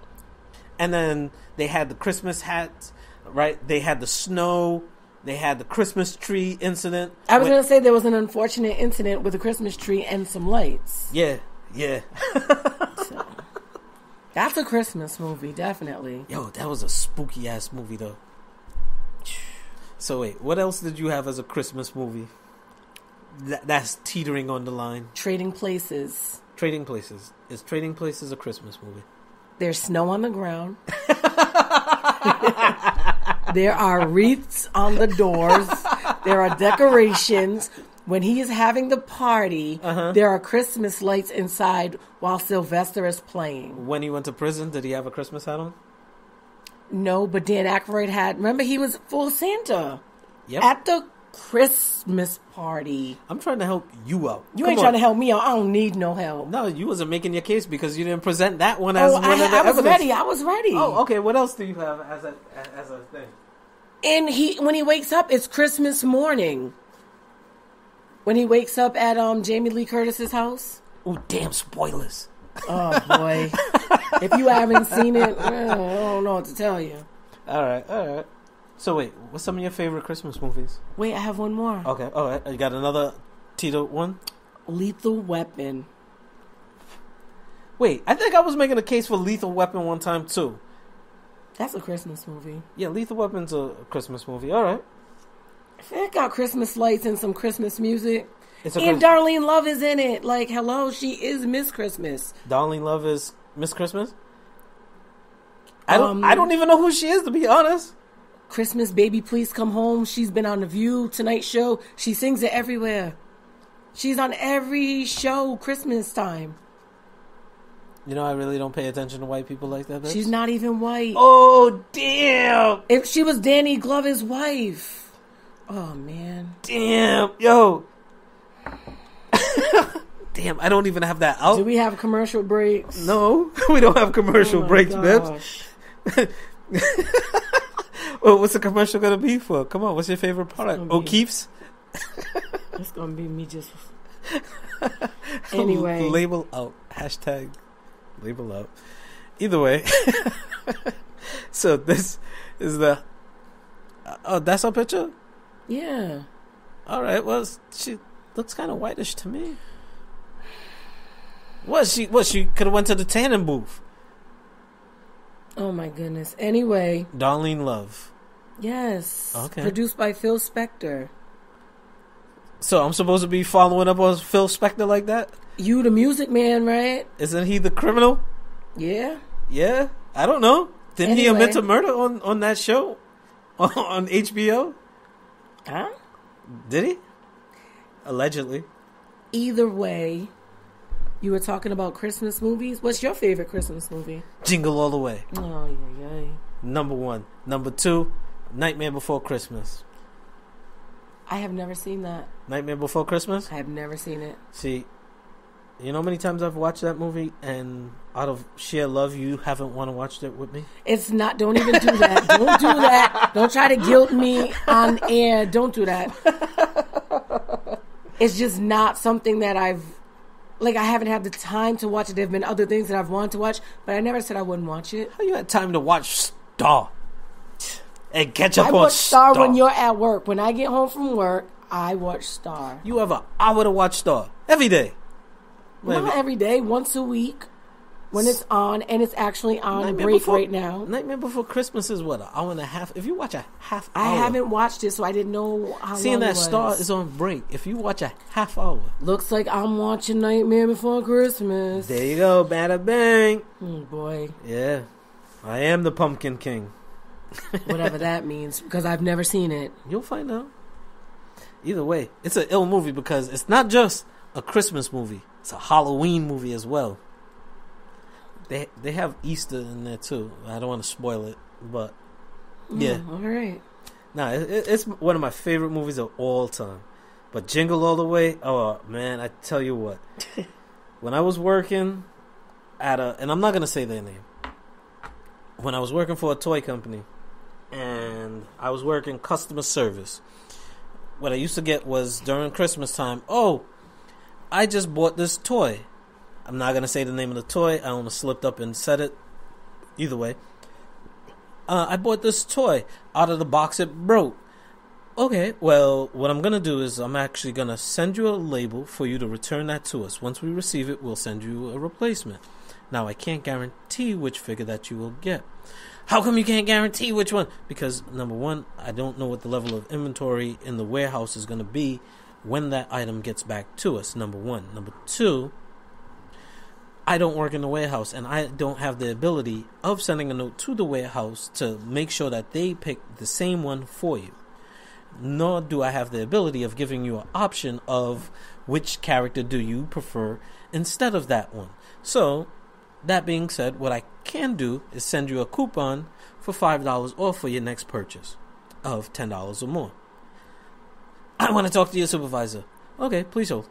And then they had the Christmas hats, right? They had the snow. They had the Christmas tree incident. I was going to say there was an unfortunate incident with a Christmas tree and some lights. Yeah. So, That's a Christmas movie, definitely. Yo, that was a spooky ass movie though. So wait, what else did you have as a Christmas movie? That's teetering on the line. Trading Places. Trading Places. Is Trading Places a Christmas movie? There's snow on the ground. There are wreaths on the doors. There are decorations. When he is having the party, there are Christmas lights inside while Sylvester is playing. When he went to prison, did he have a Christmas hat on? No, but Dan Aykroyd had... Remember, he was full Santa. Yep. At the Christmas party. I'm trying to help you out. You ain't trying to help me out. I don't need no help. No, you wasn't making your case because you didn't present that one as one of the I was evidence. ready. I was ready. Oh, okay. What else do you have as a thing? And when he wakes up, it's Christmas morning. When he wakes up at Jamie Lee Curtis's house. Oh, damn spoilers. Oh, boy. If you haven't seen it, I don't know what to tell you. All right. So wait, what's some of your favorite Christmas movies? Wait, I have one more. Okay, all right. You got another Tito one? Lethal Weapon. Wait, I think I was making a case for Lethal Weapon one time too. That's a Christmas movie. Yeah, Lethal Weapon's a Christmas movie. All right. It got Christmas lights and some Christmas music. And Darlene Love is in it. Like, hello, she is Miss Christmas. Darlene Love is Miss Christmas? I don't even know who she is, to be honest. Christmas Baby Please Come Home. She's been on The View, Tonight Show. She sings it everywhere. She's on every show Christmas time. You know, I really don't pay attention to white people like that, bitch. She's not even white. Oh, damn. If she was Danny Glover's wife. Oh, man. Damn. Yo. Damn, I don't even have that out. Do we have commercial breaks? No, we don't have commercial breaks, bitch. Well, what's the commercial going to be for? Come on, what's your favorite product? O'Keefe's? It's going to be me just... Anyway. Label out. Hashtag label out. Either way. So this is the... Oh, that's our picture? Yeah. All right, well, she looks kind of whitish to me. She could have went to the tanning booth. Oh, my goodness. Anyway. Darlene Love. Yes. Okay. Produced by Phil Spector. So I'm supposed to be following up on Phil Spector like that? You the music man, right? Isn't he the criminal? Yeah. Yeah? I don't know. Didn't he admit to murder on that show? On HBO? Huh? Did he? Allegedly. Either way, you were talking about Christmas movies. What's your favorite Christmas movie? Jingle All the Way. Oh, yeah. Number 1. Number 2, Nightmare Before Christmas. I have never seen that. Nightmare Before Christmas? I have never seen it. See, you know how many times I've watched that movie and out of sheer love you haven't want to watch it with me? It's not. Don't even do that. Don't do that. Don't try to guilt me on air. Don't do that. It's just not something that I haven't had the time to watch it. There have been other things that I've wanted to watch, but I never said I wouldn't watch it. How you had time to watch Star? And catch up I on watch Star Star when you're at work. When I get home from work, I watch Star. You have an hour to watch Star every day. Not every day, once a week when it's on, and it's actually on break right now. Nightmare Before Christmas is what, an hour and a half? If you watch a half hour. I haven't watched it, so I didn't know how long Seeing that it was. Star is on break. If you watch a half hour. Looks like I'm watching Nightmare Before Christmas. There you go, bada bang. Oh, boy. Yeah. I am the Pumpkin King. Whatever that means, because I've never seen it. You'll find out. Either way, it's an ill movie because it's not just a Christmas movie. It's a Halloween movie as well. They have Easter in there too. I don't want to spoil it, but yeah. All right. Nah, it's one of my favorite movies of all time. But Jingle All the Way, oh man, I tell you what. When I was working and I'm not gonna say their name. When I was working for a toy company, and I was working customer service, what I used to get was during Christmas time, oh, I just bought this toy. I'm not going to say the name of the toy. I almost slipped up and said it. Either way. I bought this toy. Out of the box, it broke. Okay, well, what I'm going to do is I'm actually going to send you a label for you to return that to us. Once we receive it, we'll send you a replacement. Now, I can't guarantee which figure that you will get. How come you can't guarantee which one? Because, number one, I don't know what the level of inventory in the warehouse is going to be when that item gets back to us, number one. Number two, I don't work in the warehouse, and I don't have the ability of sending a note to the warehouse to make sure that they pick the same one for you. Nor do I have the ability of giving you an option of which character do you prefer instead of that one. So, that being said, what I can do is send you a coupon for $5 off for your next purchase of $10 or more. I want to talk to your supervisor. Okay, please hold.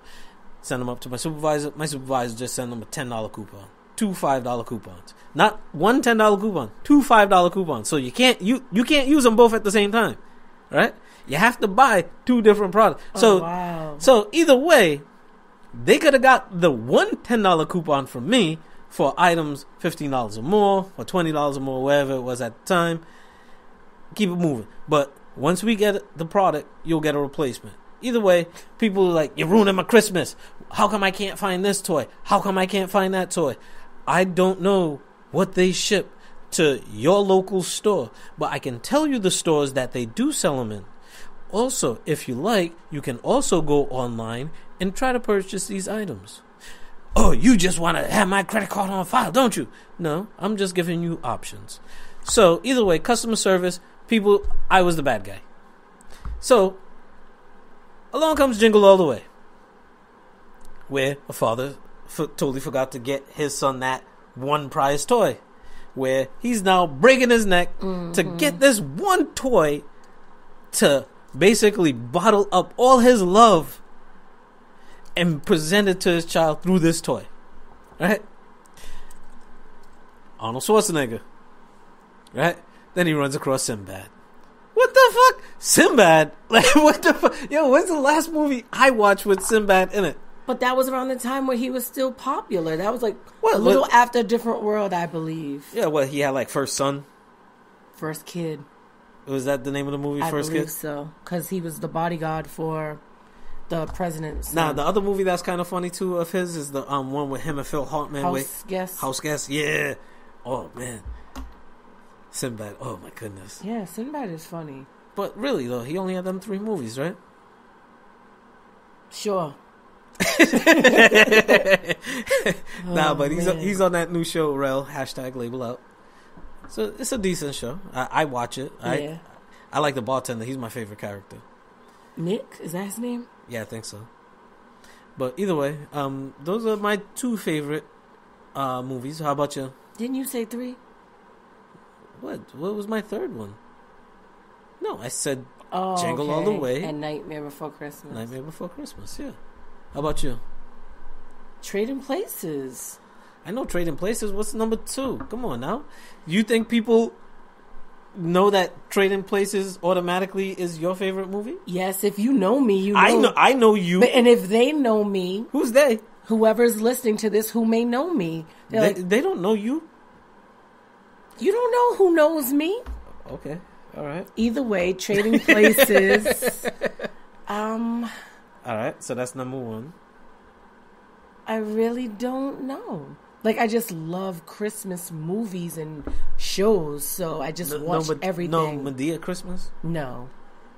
Send them up to my supervisor. My supervisor just sent them a $10 coupon. 2 $5 coupons. Not one $10 coupon. 2 $5 coupons. So you can't use them both at the same time. Right? You have to buy 2 different products. Wow. So either way, they could have got the one $10 coupon from me for items $15 or more or $20 or more, whatever it was at the time. Keep it moving. But once we get the product, you'll get a replacement. Either way, people are like, you're ruining my Christmas. How come I can't find this toy? How come I can't find that toy? I don't know what they ship to your local store, but I can tell you the stores that they do sell them in. Also, if you like, you can also go online and try to purchase these items. Oh, you just want to have my credit card on file, don't you? No, I'm just giving you options. So, either way, customer service, people, I was the bad guy. So, along comes Jingle All the Way, where a father totally forgot to get his son that one prize toy, where he's now breaking his neck to get this one toy to basically bottle up all his love and present it to his child through this toy. Right? Arnold Schwarzenegger. Right? Then he runs across Sinbad. What the fuck? Sinbad? Like, what the fuck? Yo, when's the last movie I watched with Sinbad in it? But that was around the time where he was still popular. That was like a little after Different World, I believe. Yeah, what, he had like First Son? First Kid. Was that the name of the movie, First Kid? I believe so. Because he was the bodyguard for the president's son. Now, the other movie that's kind of funny, too, of his is the one with him and Phil Hartman. House Guest. House Guest, yeah. Oh, man. Sinbad, oh my goodness. Yeah, Sinbad is funny. But really, though, he only had them 3 movies, right? Sure. But he's on that new show, Rel, #label out. So it's a decent show. I watch it. Yeah. I like the bartender. He's my favorite character. Nick? Is that his name? Yeah, I think so. But either way, those are my 2 favorite movies. How about you? Didn't you say 3? What was my 3rd one? No, I said Oh, Jingle okay. All the Way. And Nightmare Before Christmas. Nightmare Before Christmas, yeah. How about you? Trading Places. I know Trading Places. What's number 2? Come on now. You think people know that Trading Places automatically is your favorite movie? Yes, if you know me, you know. I know you. And if they know me. Who's they? Whoever's listening to this who may know me. They don't know you. You don't know who knows me? Okay. All right. Either way, Trading Places. All right. So that's number 1. I really don't know. Like, I just love Christmas movies and shows, so I just watch everything. No Medea Christmas? No.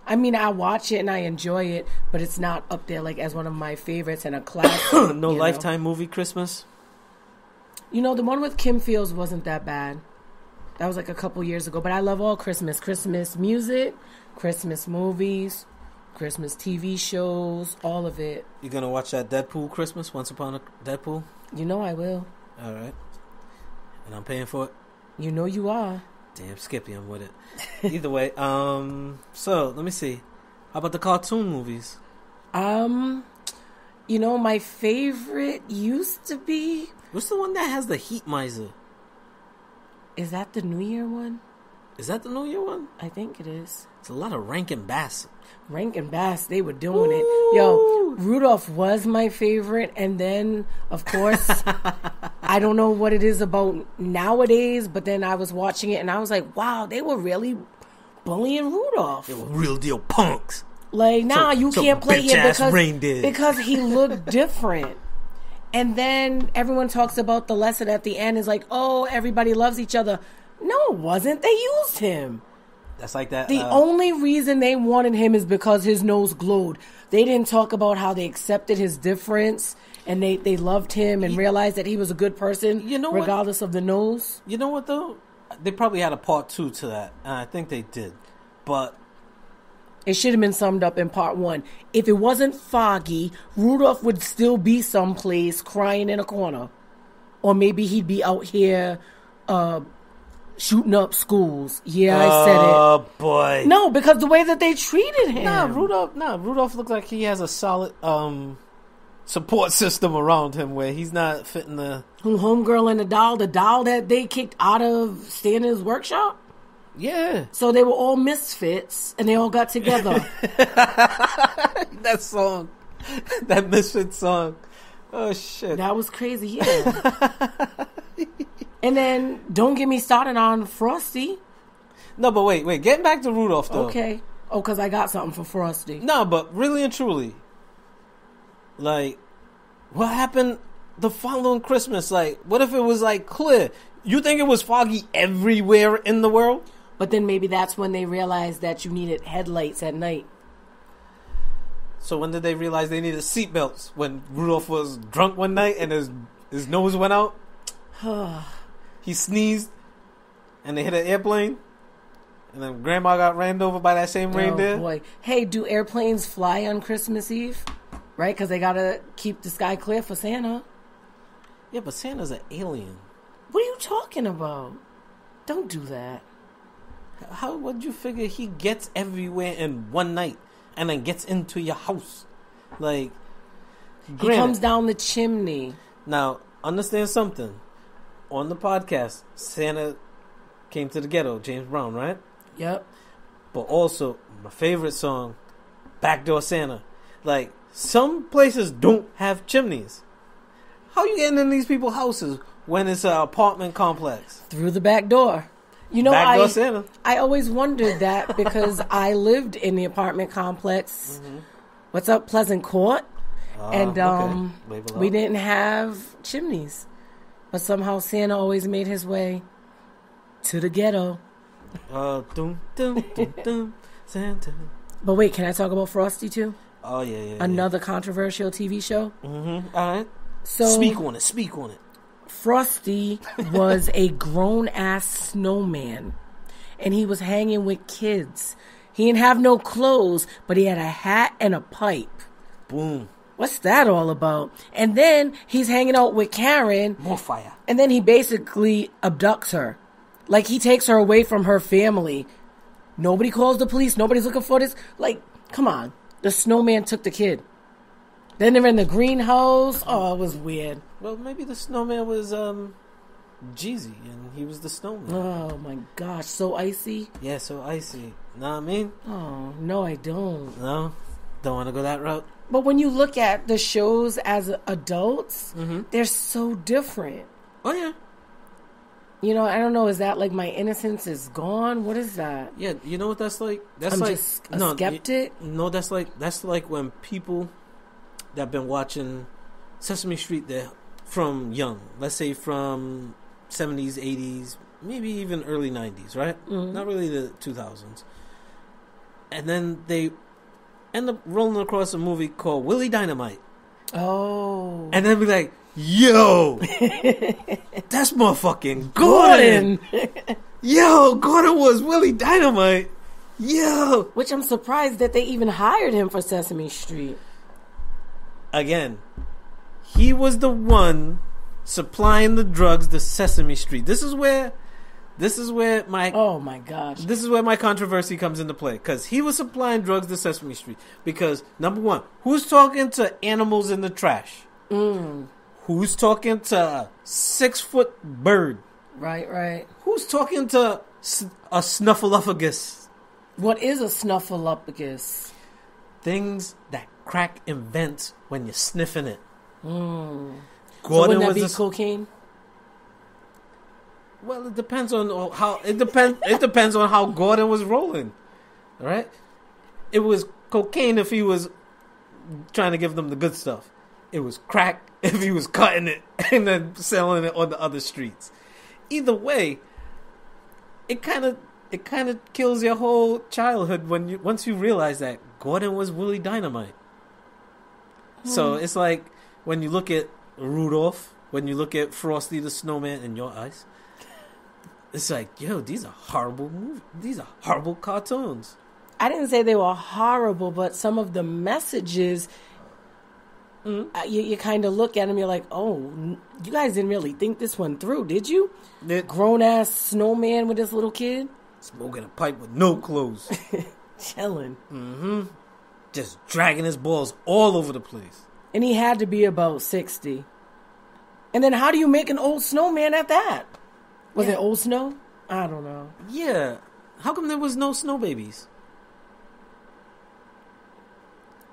I mean, I watch it and I enjoy it, but it's not up there like as one of my favorites and a classic. No Lifetime movie Christmas? You know, the one with Kim Fields wasn't that bad. That was like a couple years ago, but I love all Christmas. Christmas music, Christmas movies, Christmas TV shows, all of it. You gonna watch that Deadpool Christmas, Once Upon a Deadpool? You know I will. All right. And I'm paying for it? You know you are. Damn, Skippy, I'm with it. Either way, so, let me see. How about the cartoon movies? You know, my favorite used to be... What's the one that has the Heat Miser? Is that the New Year one? Is that the New Year one? I think it is. It's a lot of Rankin Bass. Rankin Bass, they were doing it. Yo, Rudolph was my favorite. And then, of course, I don't know what it is about nowadays, but then I was watching it and I was like, wow, they were really bullying Rudolph. They were real deal punks. Like, nah, you can't play here because he looked different. And then everyone talks about the lesson at the end is like, oh, everybody loves each other. No, it wasn't. They used him. That's like that. The only reason they wanted him is because his nose glowed. They didn't talk about how they accepted his difference and they loved him and realized that he was a good person, regardless of the nose. You know what, though? They probably had a part 2 to that. And I think they did. But it should have been summed up in part 1. If it wasn't Foggy, Rudolph would still be someplace crying in a corner. Or maybe he'd be out here shooting up schools. Yeah, I said it. Oh, boy. No, because the way that they treated him. Rudolph looks like he has a solid support system around him where he's not fitting the... Homegirl and the doll that they kicked out of Santa's workshop? Yeah. So they were all misfits, and they all got together. That song. That misfit song. Oh, shit. That was crazy, yeah. And then, don't get me started on Frosty. No, but wait. Getting back to Rudolph, though. Okay. Oh, because I got something for Frosty. No, but really and truly, like, what happened the following Christmas? Like, what if it was, like, clear? You think it was foggy everywhere in the world? But then maybe that's when they realized that you needed headlights at night. So when did they realize they needed seatbelts? When Rudolph was drunk one night and his nose went out? He sneezed and they hit an airplane? And then Grandma got ran over by that same reindeer? Oh, boy. Hey, do airplanes fly on Christmas Eve? Right? Because they got to keep the sky clear for Santa. Yeah, but Santa's an alien. What are you talking about? Don't do that. How would you figure he gets everywhere in one night and then gets into your house? Like, he comes down the chimney. Now, understand something. On the podcast, Santa came to the ghetto, James Brown, right? Yep. But also, my favorite song, Backdoor Santa. Like, some places don't have chimneys. How you getting in these people's houses when it's an apartment complex? Through the back door. You know, Santa. I always wondered that because I lived in the apartment complex. Mm-hmm. What's up, Pleasant Court? And okay. We didn't have chimneys. But somehow Santa always made his way to the ghetto. Dum, dum, dum, dum, Santa. But wait, can I talk about Frosty too? Oh, yeah. Another controversial TV show? Mm-hmm. All right. So, Speak on it. Frosty was a grown-ass snowman. And he was hanging with kids. He didn't have no clothes, but he had a hat and a pipe. Boom. What's that all about? And then he's hanging out with Karen. More fire. And then he basically abducts her. Like, he takes her away from her family. Nobody calls the police. Nobody's looking for this. Like, come on. The snowman took the kid. Then they're in the greenhouse. Oh, it was weird. Well, maybe the snowman was Jeezy, and he was the snowman. Oh, my gosh. So icy? Yeah, so icy. Know what I mean? Oh, no, I don't. No? Don't want to go that route? But when you look at the shows as adults, they're so different. Oh, yeah. You know, I don't know. Is that like my innocence is gone? What is that? Yeah, you know what that's like? That's I'm like just a skeptic. No, that's like when people that have been watching Sesame Street there from young, let's say from 70s, 80s, maybe even early 90s, right? Mm-hmm. Not really the 2000s. And then they end up rolling across a movie called Willie Dynamite. Oh. And then be like, yo, that's motherfucking Gordon. Yo, Gordon was Willie Dynamite. Yo. Which I'm surprised that they even hired him for Sesame Street. Again, he was the one supplying the drugs to Sesame Street. This is where my... Oh my gosh. This is where my controversy comes into play. Because he was supplying drugs to Sesame Street. Because, number one, who's talking to animals in the trash? Who's talking to a 6-foot bird? Right. Who's talking to a snuffleupagus? What is a snuffleupagus? Things that crack invents when you're sniffing it. So wouldn't that be cocaine? Well, it depends on how it depends on how Gordon was rolling. All right, it was cocaine if he was trying to give them the good stuff. It was crack if he was cutting it and then selling it on the other streets. Either way, it kind of kills your whole childhood once you realize that Gordon was Willie Dynamite. So it's like when you look at Rudolph, when you look at Frosty the Snowman in your eyes, it's like, yo, these are horrible movies. These are horrible cartoons. I didn't say they were horrible, but some of the messages, you kind of look at them, you're like, oh, you guys didn't really think this one through, did you? Grown-ass snowman with this little kid. Smoking a pipe with no clothes. Chilling. Mm-hmm. Just dragging his balls all over the place. And he had to be about 60. And then how do you make an old snowman at that? Was it old snow? I don't know. Yeah. How come there was no snow babies?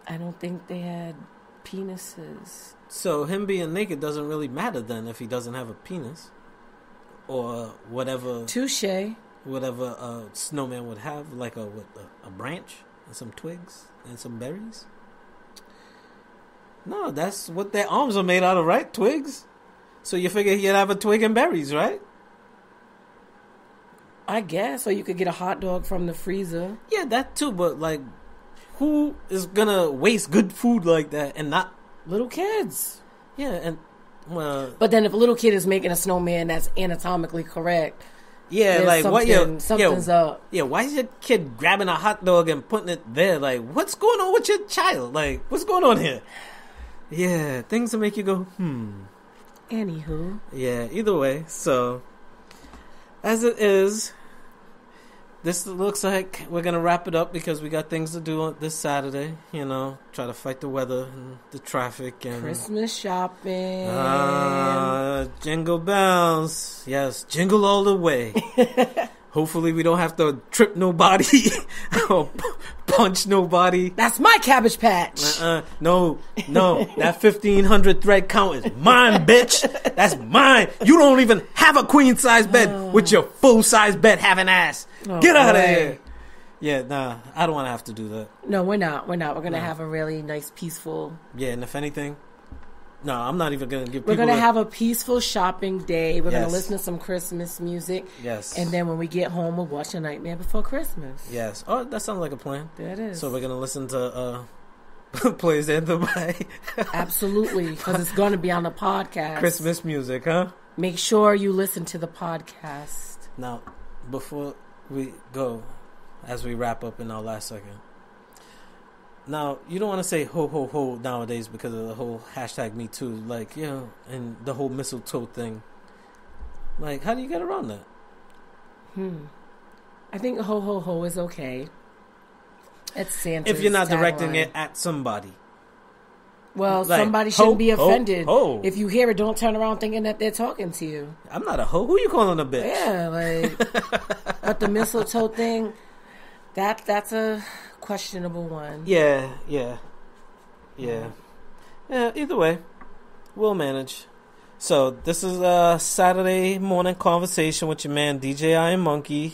I don't think they had penises. So him being naked doesn't really matter then if he doesn't have a penis. Or whatever. Touché. Whatever a snowman would have, like a branch and some twigs and some berries. No, that's what their arms are made out of, right? Twigs. So you figure he'd have a twig and berries, right? I guess. Or you could get a hot dog from the freezer. Yeah, that too. But like, who is gonna waste good food like that and not little kids? Yeah, and well. But then if a little kid is making a snowman that's anatomically correct. Yeah, like something's up. Yeah, why is your kid grabbing a hot dog and putting it there? Like, what's going on with your child? Like, what's going on here? Yeah, things that make you go, Anywho. Yeah, either way, so as it is, this looks like we're gonna wrap it up because we got things to do on this Saturday. You know, try to fight the weather and the traffic and Christmas shopping. Jingle bells, yes, jingle all the way. Hopefully, we don't have to trip nobody or punch nobody. That's my Cabbage Patch. No, that 1,500 thread count is mine, bitch. That's mine. You don't even have a queen size bed with your full size bed having ass. Get out of here. Yeah, nah, I don't want to have to do that. No, we're not. We're going to have a really nice, peaceful. Yeah, and if anything, no, I'm not even going to give people. We're going to have a peaceful shopping day. We're going to listen to some Christmas music. Yes. And then when we get home, we'll watch A Nightmare Before Christmas. Yes. Oh, that sounds like a plan. That is. So we're going to listen to Plays Anthem by... Absolutely, because it's going to be on the podcast. Christmas music, huh? Make sure you listen to the podcast. Now, before we go, as we wrap up in our last second, now, you don't want to say ho, ho, ho nowadays because of the whole hashtag Me Too. Like, and the whole mistletoe thing. Like, how do you get around that? I think ho, ho, ho is okay. It's Santa's if you're not directing tagline. it at somebody. Well, like, somebody shouldn't be offended. Ho. If you hear it, don't turn around thinking that they're talking to you. I'm not a hoe. Who you calling a bitch? Yeah, like, but the mistletoe thing, that's a questionable one. Yeah. Either way, we'll manage. So this is a Saturday morning conversation with your man DJ Ironmonkey,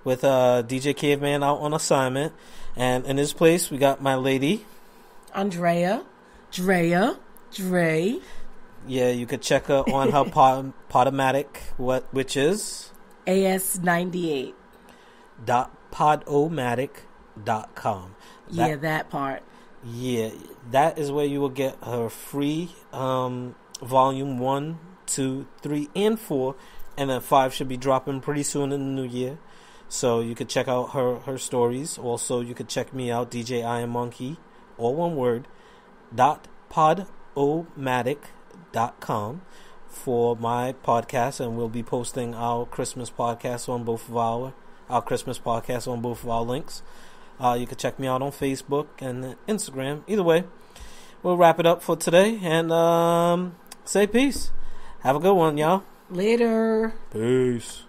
with DJ Caveman out on assignment, and in his place we got my lady Dre. Yeah, you could check her on her Podomatic, which is AS98. Podomatic.com. Yeah, that part. Yeah, that is where you will get her free volume 1, 2, 3, and 4, and then 5 should be dropping pretty soon in the new year. So you could check out her stories. Also, you could check me out, DJ Ironmonkey, all one word, .podomatic.com for my podcast, and we'll be posting our Christmas podcast on both of our Christmas podcast on both of our links. You can check me out on Facebook and Instagram. Either way, we'll wrap it up for today and say peace. Have a good one, y'all. Later. Peace.